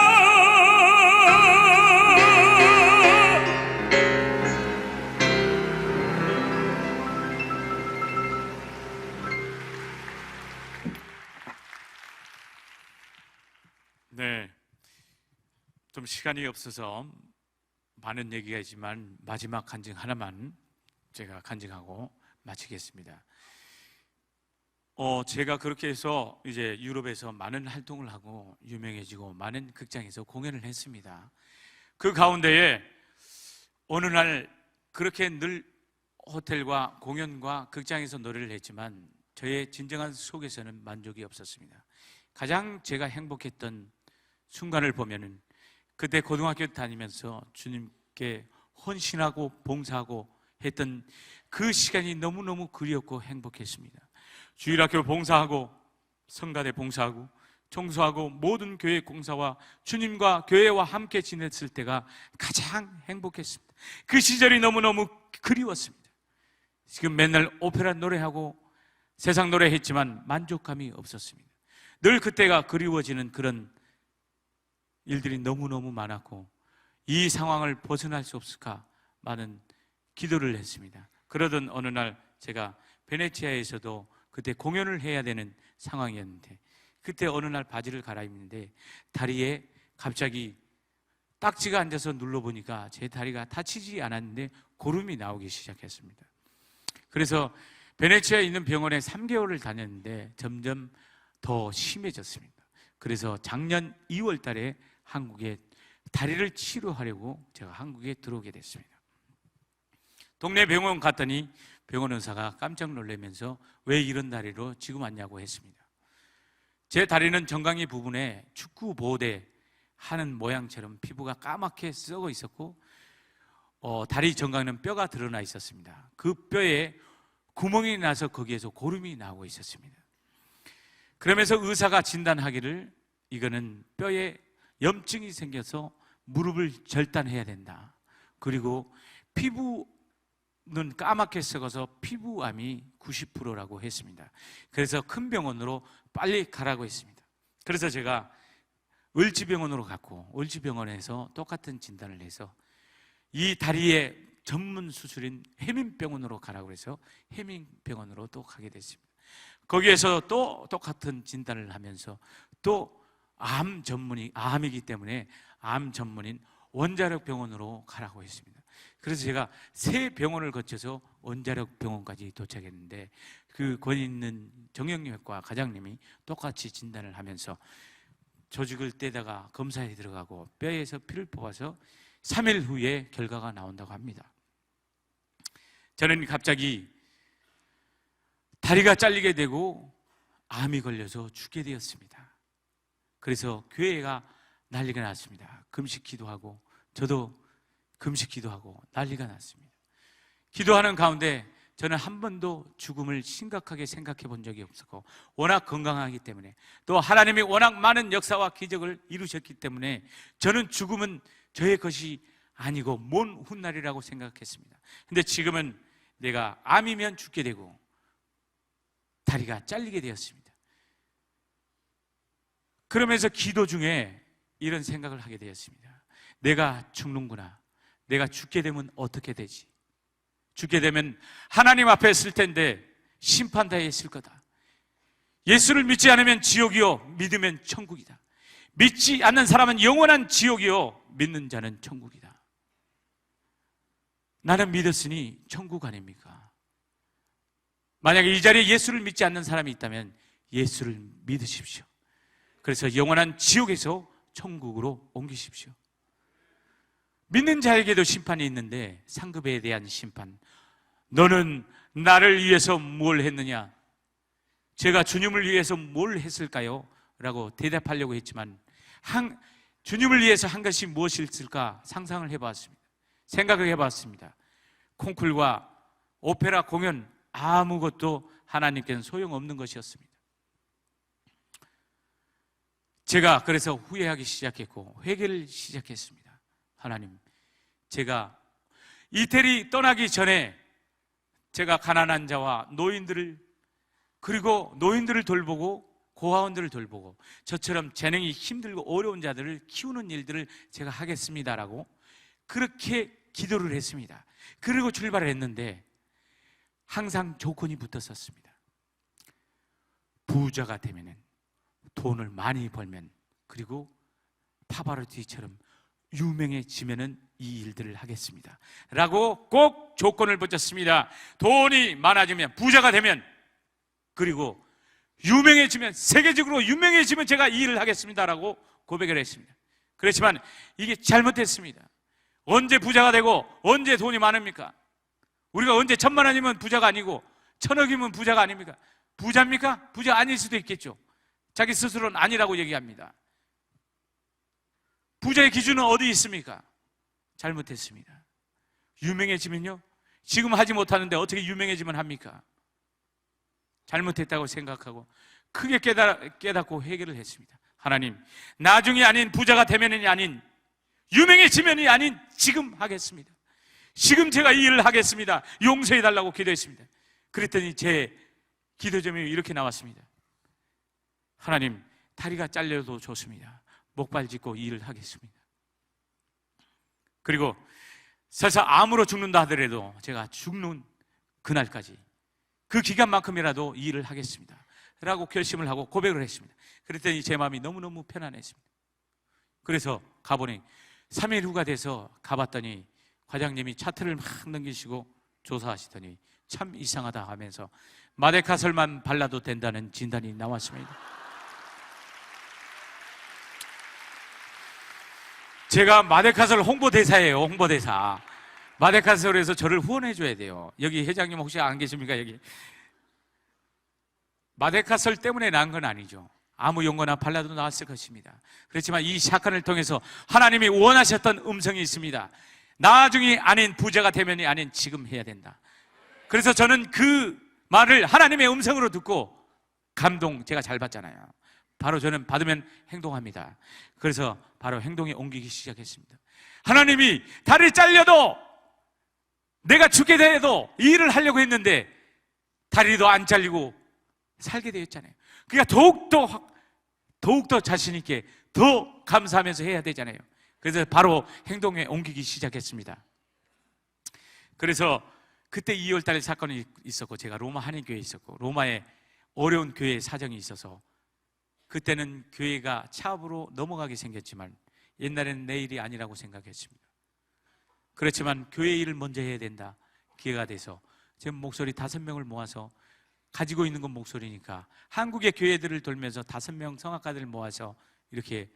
네, 좀 시간이 없어서 많은 얘기가 있지만 마지막 간증 하나만 제가 간증하고 마치겠습니다. 제가 그렇게 해서 이제 유럽에서 많은 활동을 하고 유명해지고 많은 극장에서 공연을 했습니다. 그 가운데에 어느 날 그렇게 늘 호텔과 공연과 극장에서 노래를 했지만 저의 진정한 속에서는 만족이 없었습니다. 가장 제가 행복했던 순간을 보면은 그때 고등학교 다니면서 주님께 헌신하고 봉사하고 했던 그 시간이 너무너무 그리웠고 행복했습니다. 주일학교 봉사하고 성가대 봉사하고 청소하고 모든 교회 공사와 주님과 교회와 함께 지냈을 때가 가장 행복했습니다. 그 시절이 너무너무 그리웠습니다. 지금 맨날 오페라 노래하고 세상 노래 했지만 만족감이 없었습니다. 늘 그때가 그리워지는 그런 일들이 너무너무 많았고 이 상황을 벗어날 수 없을까 많은 기도를 했습니다. 그러던 어느 날 제가 베네치아에서도 그때 공연을 해야 되는 상황이었는데 그때 어느 날 바지를 갈아입는데 다리에 갑자기 딱지가 앉아서 눌러보니까 제 다리가 다치지 않았는데 고름이 나오기 시작했습니다. 그래서 베네치아에 있는 병원에 3개월을 다녔는데 점점 더 심해졌습니다. 그래서 작년 2월 달에 한국에 다리를 치료하려고 제가 한국에 들어오게 됐습니다. 동네 병원 갔더니 병원 의사가 깜짝 놀라면서 왜 이런 다리로 지금 왔냐고 했습니다. 제 다리는 정강이 부분에 축구 보호대 하는 모양처럼 피부가 까맣게 썩어 있었고 다리 정강에는 뼈가 드러나 있었습니다. 그 뼈에 구멍이 나서 거기에서 고름이 나오고 있었습니다. 그러면서 의사가 진단하기를 이거는 뼈에 염증이 생겨서 무릎을 절단해야 된다. 그리고 피부는 까맣게 썩어서 피부암이 90%라고 했습니다. 그래서 큰 병원으로 빨리 가라고 했습니다. 그래서 제가 을지병원으로 갔고 을지병원에서 똑같은 진단을 해서 이 다리의 전문 수술인 해민병원으로 가라고 해서 해민병원으로 또 가게 됐습니다. 거기에서 또 똑같은 진단을 하면서 또 암이기 때문에 암 전문인 원자력 병원으로 가라고 했습니다. 그래서 제가 3병원을 거쳐서 원자력 병원까지 도착했는데 그 거기 있는 정형외과 과장님이 똑같이 진단을 하면서 조직을 떼다가 검사에 들어가고 뼈에서 피를 뽑아서 3일 후에 결과가 나온다고 합니다. 저는 갑자기 다리가 잘리게 되고 암이 걸려서 죽게 되었습니다. 그래서 교회가 난리가 났습니다. 금식 기도하고 저도 금식 기도하고 난리가 났습니다. 기도하는 가운데 저는 한 번도 죽음을 심각하게 생각해 본 적이 없었고 워낙 건강하기 때문에 또 하나님이 워낙 많은 역사와 기적을 이루셨기 때문에 저는 죽음은 저의 것이 아니고 먼 훗날이라고 생각했습니다. 근데 지금은 내가 암이면 죽게 되고 다리가 잘리게 되었습니다. 그러면서 기도 중에 이런 생각을 하게 되었습니다. 내가 죽는구나. 내가 죽게 되면 어떻게 되지? 죽게 되면 하나님 앞에 있을 텐데 심판대에 있을 거다. 예수를 믿지 않으면 지옥이요 믿으면 천국이다. 믿지 않는 사람은 영원한 지옥이요 믿는 자는 천국이다. 나는 믿었으니 천국 아닙니까? 만약에 이 자리에 예수를 믿지 않는 사람이 있다면 예수를 믿으십시오. 그래서 영원한 지옥에서 천국으로 옮기십시오. 믿는 자에게도 심판이 있는데 상급에 대한 심판. 너는 나를 위해서 뭘 했느냐? 제가 주님을 위해서 뭘 했을까요? 라고 대답하려고 했지만 주님을 위해서 한 것이 무엇일까 상상을 해봤습니다. 생각을 해봤습니다. 콩쿨과 오페라 공연 아무것도 하나님께는 소용없는 것이었습니다. 제가 그래서 후회하기 시작했고 회개를 시작했습니다. 하나님, 제가 이태리 떠나기 전에 제가 가난한 자와 노인들을 그리고 노인들을 돌보고 고아원들을 돌보고 저처럼 재능이 힘들고 어려운 자들을 키우는 일들을 제가 하겠습니다라고 그렇게 기도를 했습니다. 그리고 출발을 했는데 항상 조건이 붙었었습니다. 부자가 되면은 돈을 많이 벌면 그리고 파바로티처럼 유명해지면은 이 일들을 하겠습니다 라고 꼭 조건을 붙였습니다. 돈이 많아지면 부자가 되면 그리고 유명해지면 세계적으로 유명해지면 제가 이 일을 하겠습니다 라고 고백을 했습니다. 그렇지만 이게 잘못됐습니다. 언제 부자가 되고 언제 돈이 많습니까? 우리가 언제 1,000만 원이면 부자가 아니고 1,000억이면 부자가 아닙니까? 부자입니까? 부자 아닐 수도 있겠죠. 자기 스스로는 아니라고 얘기합니다. 부자의 기준은 어디 있습니까? 잘못했습니다. 유명해지면요, 지금 하지 못하는데 어떻게 유명해지면 합니까? 잘못했다고 생각하고 크게 깨닫고 해결을 했습니다. 하나님, 나중이 아닌 부자가 되면이 아닌 유명해지면이 아닌 지금 하겠습니다. 지금 제가 이 일을 하겠습니다. 용서해달라고 기도했습니다. 그랬더니 제 기도 제목이 이렇게 나왔습니다. 하나님, 다리가 잘려도 좋습니다. 목발 짚고 이 일을 하겠습니다. 그리고 설사 암으로 죽는다 하더라도 제가 죽는 그날까지 그 기간만큼이라도 이 일을 하겠습니다 라고 결심을 하고 고백을 했습니다. 그랬더니 제 마음이 너무너무 편안했습니다. 그래서 가보니 3일 후가 돼서 가봤더니 과장님이 차트를 막 넘기시고 조사하시더니 참 이상하다 하면서 마데카솔만 발라도 된다는 진단이 나왔습니다. 제가 마데카솔 홍보대사예요. 홍보대사. 마데카솔에서 저를 후원해 줘야 돼요. 여기 회장님 혹시 안 계십니까? 여기 마데카솔 때문에 난 건 아니죠. 아무 용거나 발라도 나왔을 것입니다. 그렇지만 이 사건을 통해서 하나님이 원하셨던 음성이 있습니다. 나중이 아닌 부자가 되면이 아닌 지금 해야 된다. 그래서 저는 그 말을 하나님의 음성으로 듣고 감동 제가 잘 받잖아요. 바로 저는 받으면 행동합니다. 그래서 바로 행동에 옮기기 시작했습니다. 하나님이 다리 잘려도 내가 죽게 돼도 이 일을 하려고 했는데 다리도 안 잘리고 살게 되었잖아요. 그러니까 더욱더 자신 있게 더 감사하면서 해야 되잖아요. 그래서 바로 행동에 옮기기 시작했습니다. 그래서 그때 2월 달에 사건이 있었고 제가 로마 한인교회에 있었고 로마에 어려운 교회 사정이 있어서 그때는 교회가 차업으로 넘어가게 생겼지만 옛날에는 내 일이 아니라고 생각했습니다. 그렇지만 교회 일을 먼저 해야 된다 기회가 돼서 제 목소리 5명을 모아서 가지고 있는 건 목소리니까 한국의 교회들을 돌면서 5명 성악가들을 모아서 이렇게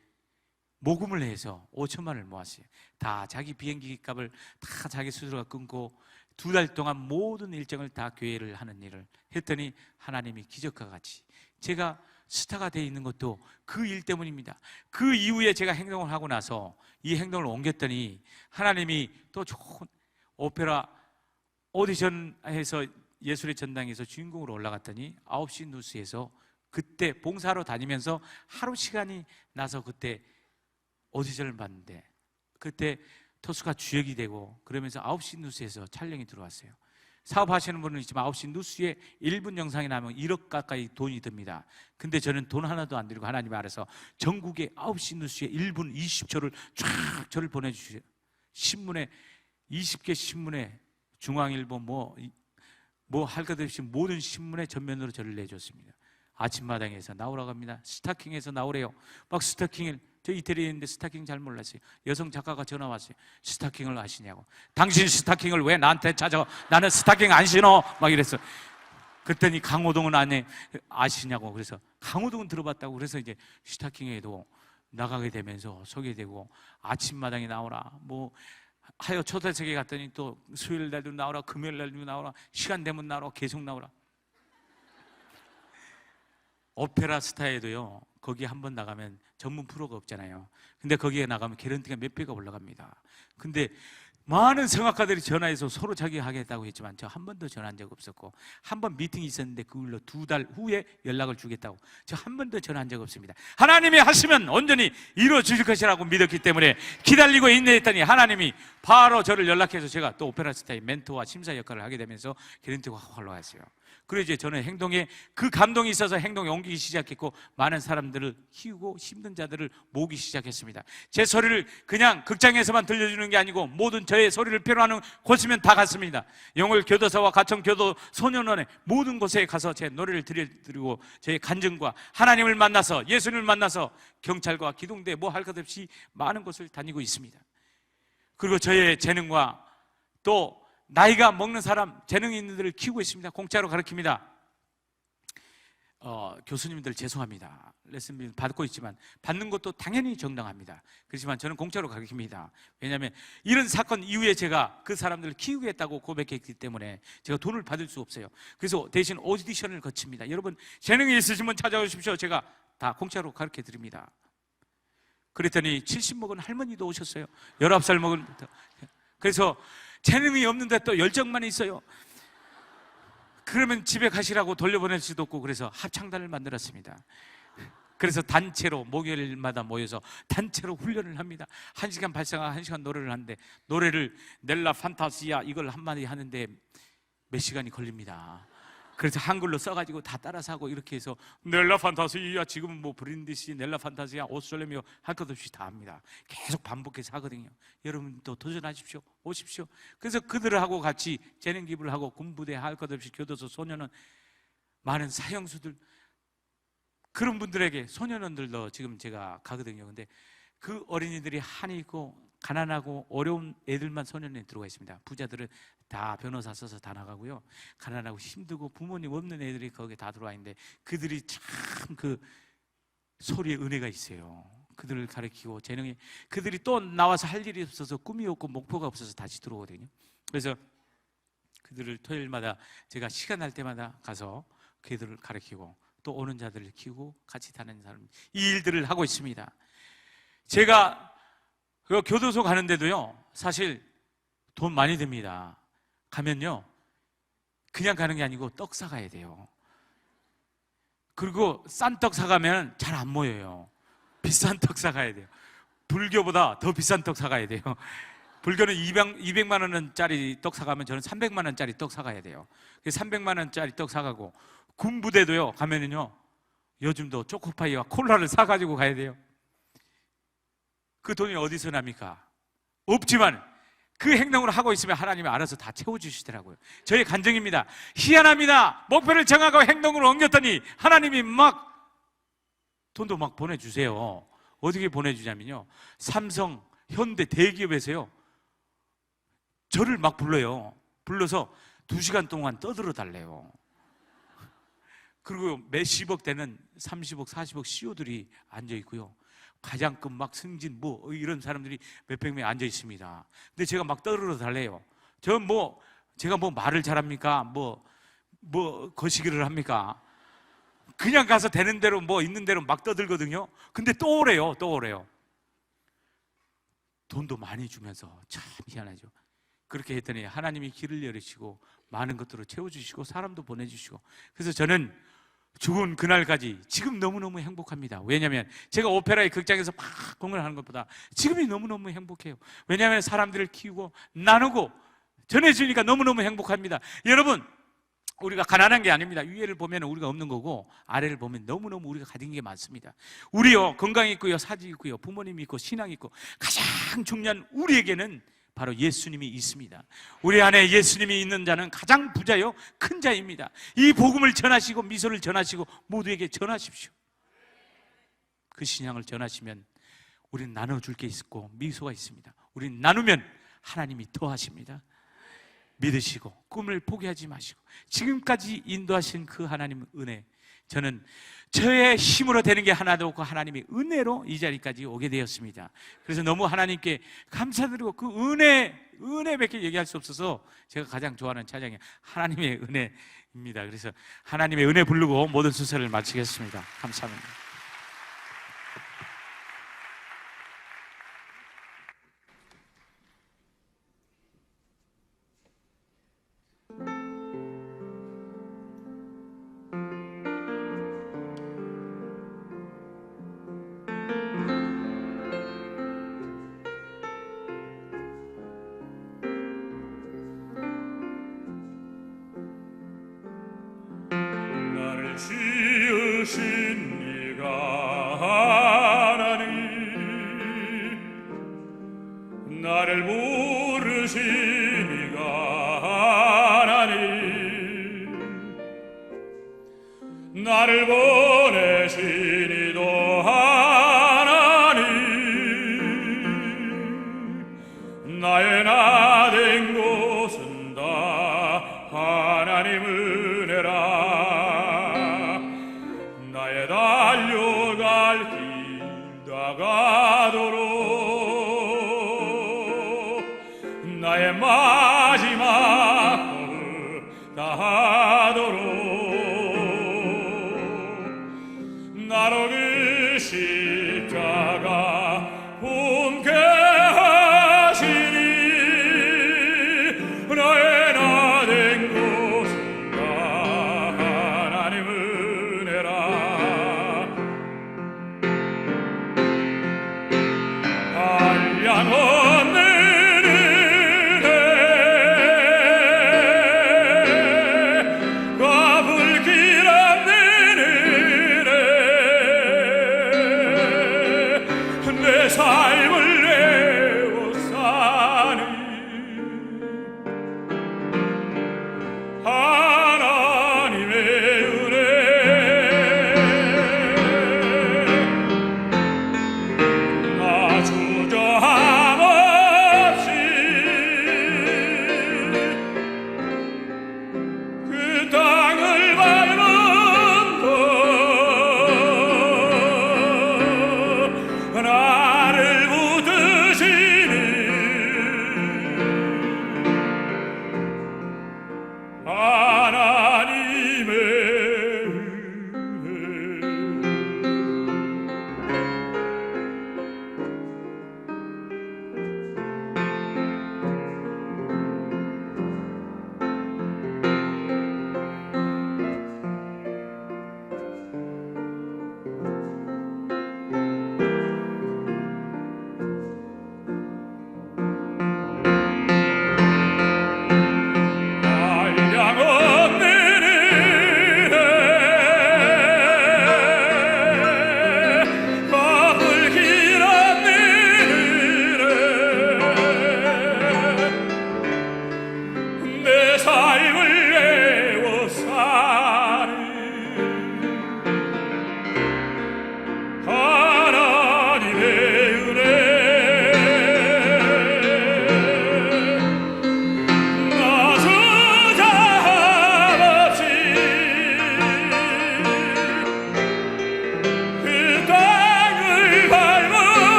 모금을 해서 5천만 원을 모았어요. 다 자기 비행기 값을 다 자기 스스로가 끊고 2달 동안 모든 일정을 다 교회를 하는 일을 했더니 하나님이 기적과 같이 제가 스타가 되어 있는 것도 그 일 때문입니다. 그 이후에 제가 행동을 하고 나서 이 행동을 옮겼더니 하나님이 또 좋은 오페라 오디션해서 예술의 전당에서 주인공으로 올라갔더니 9시 뉴스에서 그때 봉사하러 다니면서 하루 시간이 나서 그때 오디션을 봤는데 그때 토스가 주역이 되고 그러면서 9시 뉴스에서 촬영이 들어왔어요. 사업하시는 분은 있지만 9시 뉴스에 1분 영상이 나면 1억 가까이 돈이 듭니다. 근데 저는 돈 하나도 안 들고 하나님이 알아서 전국에 9시 뉴스에 1분 20초를 쫙 저를 보내주세요. 신문에 20개 신문에 중앙일보 뭐 할 것 없이 모든 신문에 전면으로 저를 내줬습니다. 아침마당에서 나오라고 합니다. 스타킹에서 나오래요. 막 스타킹을 저 이태리에 있는데 스타킹 잘 몰랐어요. 여성 작가가 전화 왔어요. 스타킹을 아시냐고. 당신 스타킹을 왜 나한테 찾아와? 나는 스타킹 안 신어. 막 이랬어. 그랬더니 강호동은 아시냐고. 그래서 강호동은 들어봤다고. 그래서 이제 스타킹에도 나가게 되면서 소개되고 아침마당에 나오라. 뭐 하여 초대석에 갔더니 또 수요일 날도 나오라. 금요일 날도 나오라. 시간 되면 나오라. 계속 나오라. 오페라 스타에도요. 거기 한번 나가면 전문 프로가 없잖아요. 근데 거기에 나가면 개런티가 몇 배가 올라갑니다. 근데 많은 성악가들이 전화해서 서로 자기 하겠다고 했지만 저 한 번도 전화한 적 없었고 한 번 미팅이 있었는데 그걸로 2달 후에 연락을 주겠다고 저 한 번도 전화한 적 없습니다. 하나님이 하시면 온전히 이루어 주실 것이라고 믿었기 때문에 기다리고 인내했더니 하나님이 바로 저를 연락해서 제가 또 오페라 스타의 멘토와 심사 역할을 하게 되면서 개런티가 확 올라갔어요. 그래서 이제 저는 행동에 그 감동이 있어서 행동에 옮기기 시작했고 많은 사람들을 키우고 힘든 자들을 모으기 시작했습니다. 제 소리를 그냥 극장에서만 들려주는 게 아니고 모든 저의 소리를 필요하는 곳이면 다 갔습니다. 영월 교도소와 가청 교도 소년원에 모든 곳에 가서 제 노래를 들려드리고 저의 간증과 하나님을 만나서 예수님을 만나서 경찰과 기동대 뭐 할 것 없이 많은 곳을 다니고 있습니다. 그리고 저의 재능과 또 나이가 먹는 사람, 재능 있는 들을 키우고 있습니다. 공짜로 가르칩니다. 교수님들 죄송합니다. 레슨비 받고 있지만 받는 것도 당연히 정당합니다. 그렇지만 저는 공짜로 가르칩니다. 왜냐하면 이런 사건 이후에 제가 그 사람들을 키우겠다고 고백했기 때문에 제가 돈을 받을 수 없어요. 그래서 대신 오디션을 거칩니다. 여러분 재능이 있으시면 찾아오십시오. 제가 다 공짜로 가르쳐 드립니다. 그랬더니 70 먹은 할머니도 오셨어요. 19살 먹은. 그래서 재능이 없는데 또 열정만 있어요. 그러면 집에 가시라고 돌려보낼 수도 없고, 그래서 합창단을 만들었습니다. 그래서 단체로 목요일마다 모여서 단체로 훈련을 합니다. 1시간 발성하고 1시간 노래를 하는데, 노래를 넬라 판타시아 이걸 한마디 하는데 몇 시간이 걸립니다. 그래서 한글로 써가지고 다 따라서 하고, 이렇게 해서 넬라 판타시아, 지금은 뭐 브린디시, 넬라 판타시아, 오솔레미오 할 것 없이 다 합니다. 계속 반복해서 하거든요. 여러분도 도전하십시오. 오십시오. 그래서 그들하고 같이 재능 기부를 하고, 군부대 할 것 없이 교도소 소년원, 많은 사형수들, 그런 분들에게, 소년원들도 지금 제가 가거든요. 근데 그 어린이들이 한이 있고 가난하고 어려운 애들만 소년원에 들어가 있습니다. 부자들은 다 변호사 써서 다 나가고요. 가난하고 힘들고 부모님 없는 애들이 거기에 다 들어와 있는데, 그들이 참 그 소리에 은혜가 있어요. 그들을 가르치고 재능이, 그들이 또 나와서 할 일이 없어서, 꿈이 없고 목표가 없어서 다시 들어오거든요. 그래서 그들을 토요일마다 제가 시간 날 때마다 가서 그들을 가르치고, 또 오는 자들을 키우고 같이 다니는 사람, 이 일들을 하고 있습니다. 제가 그 교도소 가는데도요, 사실 돈 많이 듭니다. 가면요, 그냥 가는 게 아니고 떡 사가야 돼요. 그리고 싼 떡 사가면 잘 안 모여요. 비싼 떡 사가야 돼요. 불교보다 더 비싼 떡 사가야 돼요. 불교는 200만 원짜리 떡 사가면 저는 300만 원짜리 떡 사가야 돼요. 300만 원짜리 떡 사가고, 군부대도요 가면은요, 요즘도 초코파이와 콜라를 사가지고 가야 돼요. 그 돈이 어디서 납니까? 없지만 그 행동을 하고 있으면 하나님이 알아서 다 채워주시더라고요. 저의 간증입니다. 희한합니다. 목표를 정하고 행동으로 옮겼더니 하나님이 막 돈도 막 보내주세요. 어떻게 보내주냐면요, 삼성, 현대 대기업에서요 저를 막 불러요. 불러서 2시간 동안 떠들어 달래요. 그리고 몇십억 되는 30억, 40억 CEO들이 앉아 있고요, 과장급 막 승진 뭐 이런 사람들이 몇백 명이 앉아 있습니다. 근데 제가 막 떠들어 달래요. 제가 뭐 말을 잘합니까? 뭐 거시기를 합니까? 그냥 가서 되는 대로 뭐 있는 대로 막 떠들거든요. 근데 또 오래요. 돈도 많이 주면서 참 희한하죠. 그렇게 했더니 하나님이 길을 열으시고 많은 것들을 채워주시고 사람도 보내주시고, 그래서 저는 죽은 그날까지 지금 너무너무 행복합니다. 왜냐하면 제가 오페라의 극장에서 막 공연하는 것보다 지금이 너무너무 행복해요. 왜냐하면 사람들을 키우고 나누고 전해주니까 너무너무 행복합니다. 여러분, 우리가 가난한 게 아닙니다. 위에를 보면 우리가 없는 거고, 아래를 보면 너무너무 우리가 가진 게 많습니다. 우리요, 건강이 있고요, 사지 있고요, 부모님이 있고 신앙이 있고, 가장 중요한 우리에게는 바로 예수님이 있습니다. 우리 안에 예수님이 있는 자는 가장 부자요, 큰 자입니다. 이 복음을 전하시고 미소를 전하시고 모두에게 전하십시오. 그 신앙을 전하시면 우리는 나눠줄 게 있고 미소가 있습니다. 우리는 나누면 하나님이 더하십니다. 믿으시고 꿈을 포기하지 마시고 지금까지 인도하신 그 하나님의 은혜, 저는 저의 힘으로 되는 게 하나도 없고 하나님의 은혜로 이 자리까지 오게 되었습니다. 그래서 너무 하나님께 감사드리고, 그 은혜밖에 얘기할 수 없어서 제가 가장 좋아하는 찬양이 하나님의 은혜입니다. 그래서 하나님의 은혜 부르고 모든 순서를 마치겠습니다. 감사합니다. 지으신 이가 하나님, 나를 부르신 이가 하나님, 나를 보내신 이도 하나님, 나의 나 된 곳은 다 하나님 은혜라. 나의 달려갈 길 다가도록, 나의 마지막 걸음 다하도록 나로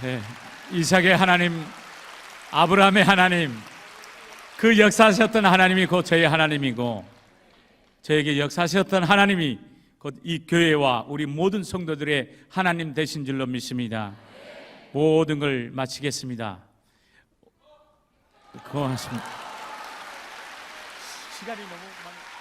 네, 이삭의 하나님, 아브라함의 하나님, 그 역사하셨던 하나님이 곧 저희 하나님이고 저에게 역사하셨던 하나님이 곧 이 교회와 우리 모든 성도들의 하나님 되신 줄로 믿습니다. 모든 걸 마치겠습니다. 고맙습니다. 시간이 너무 많이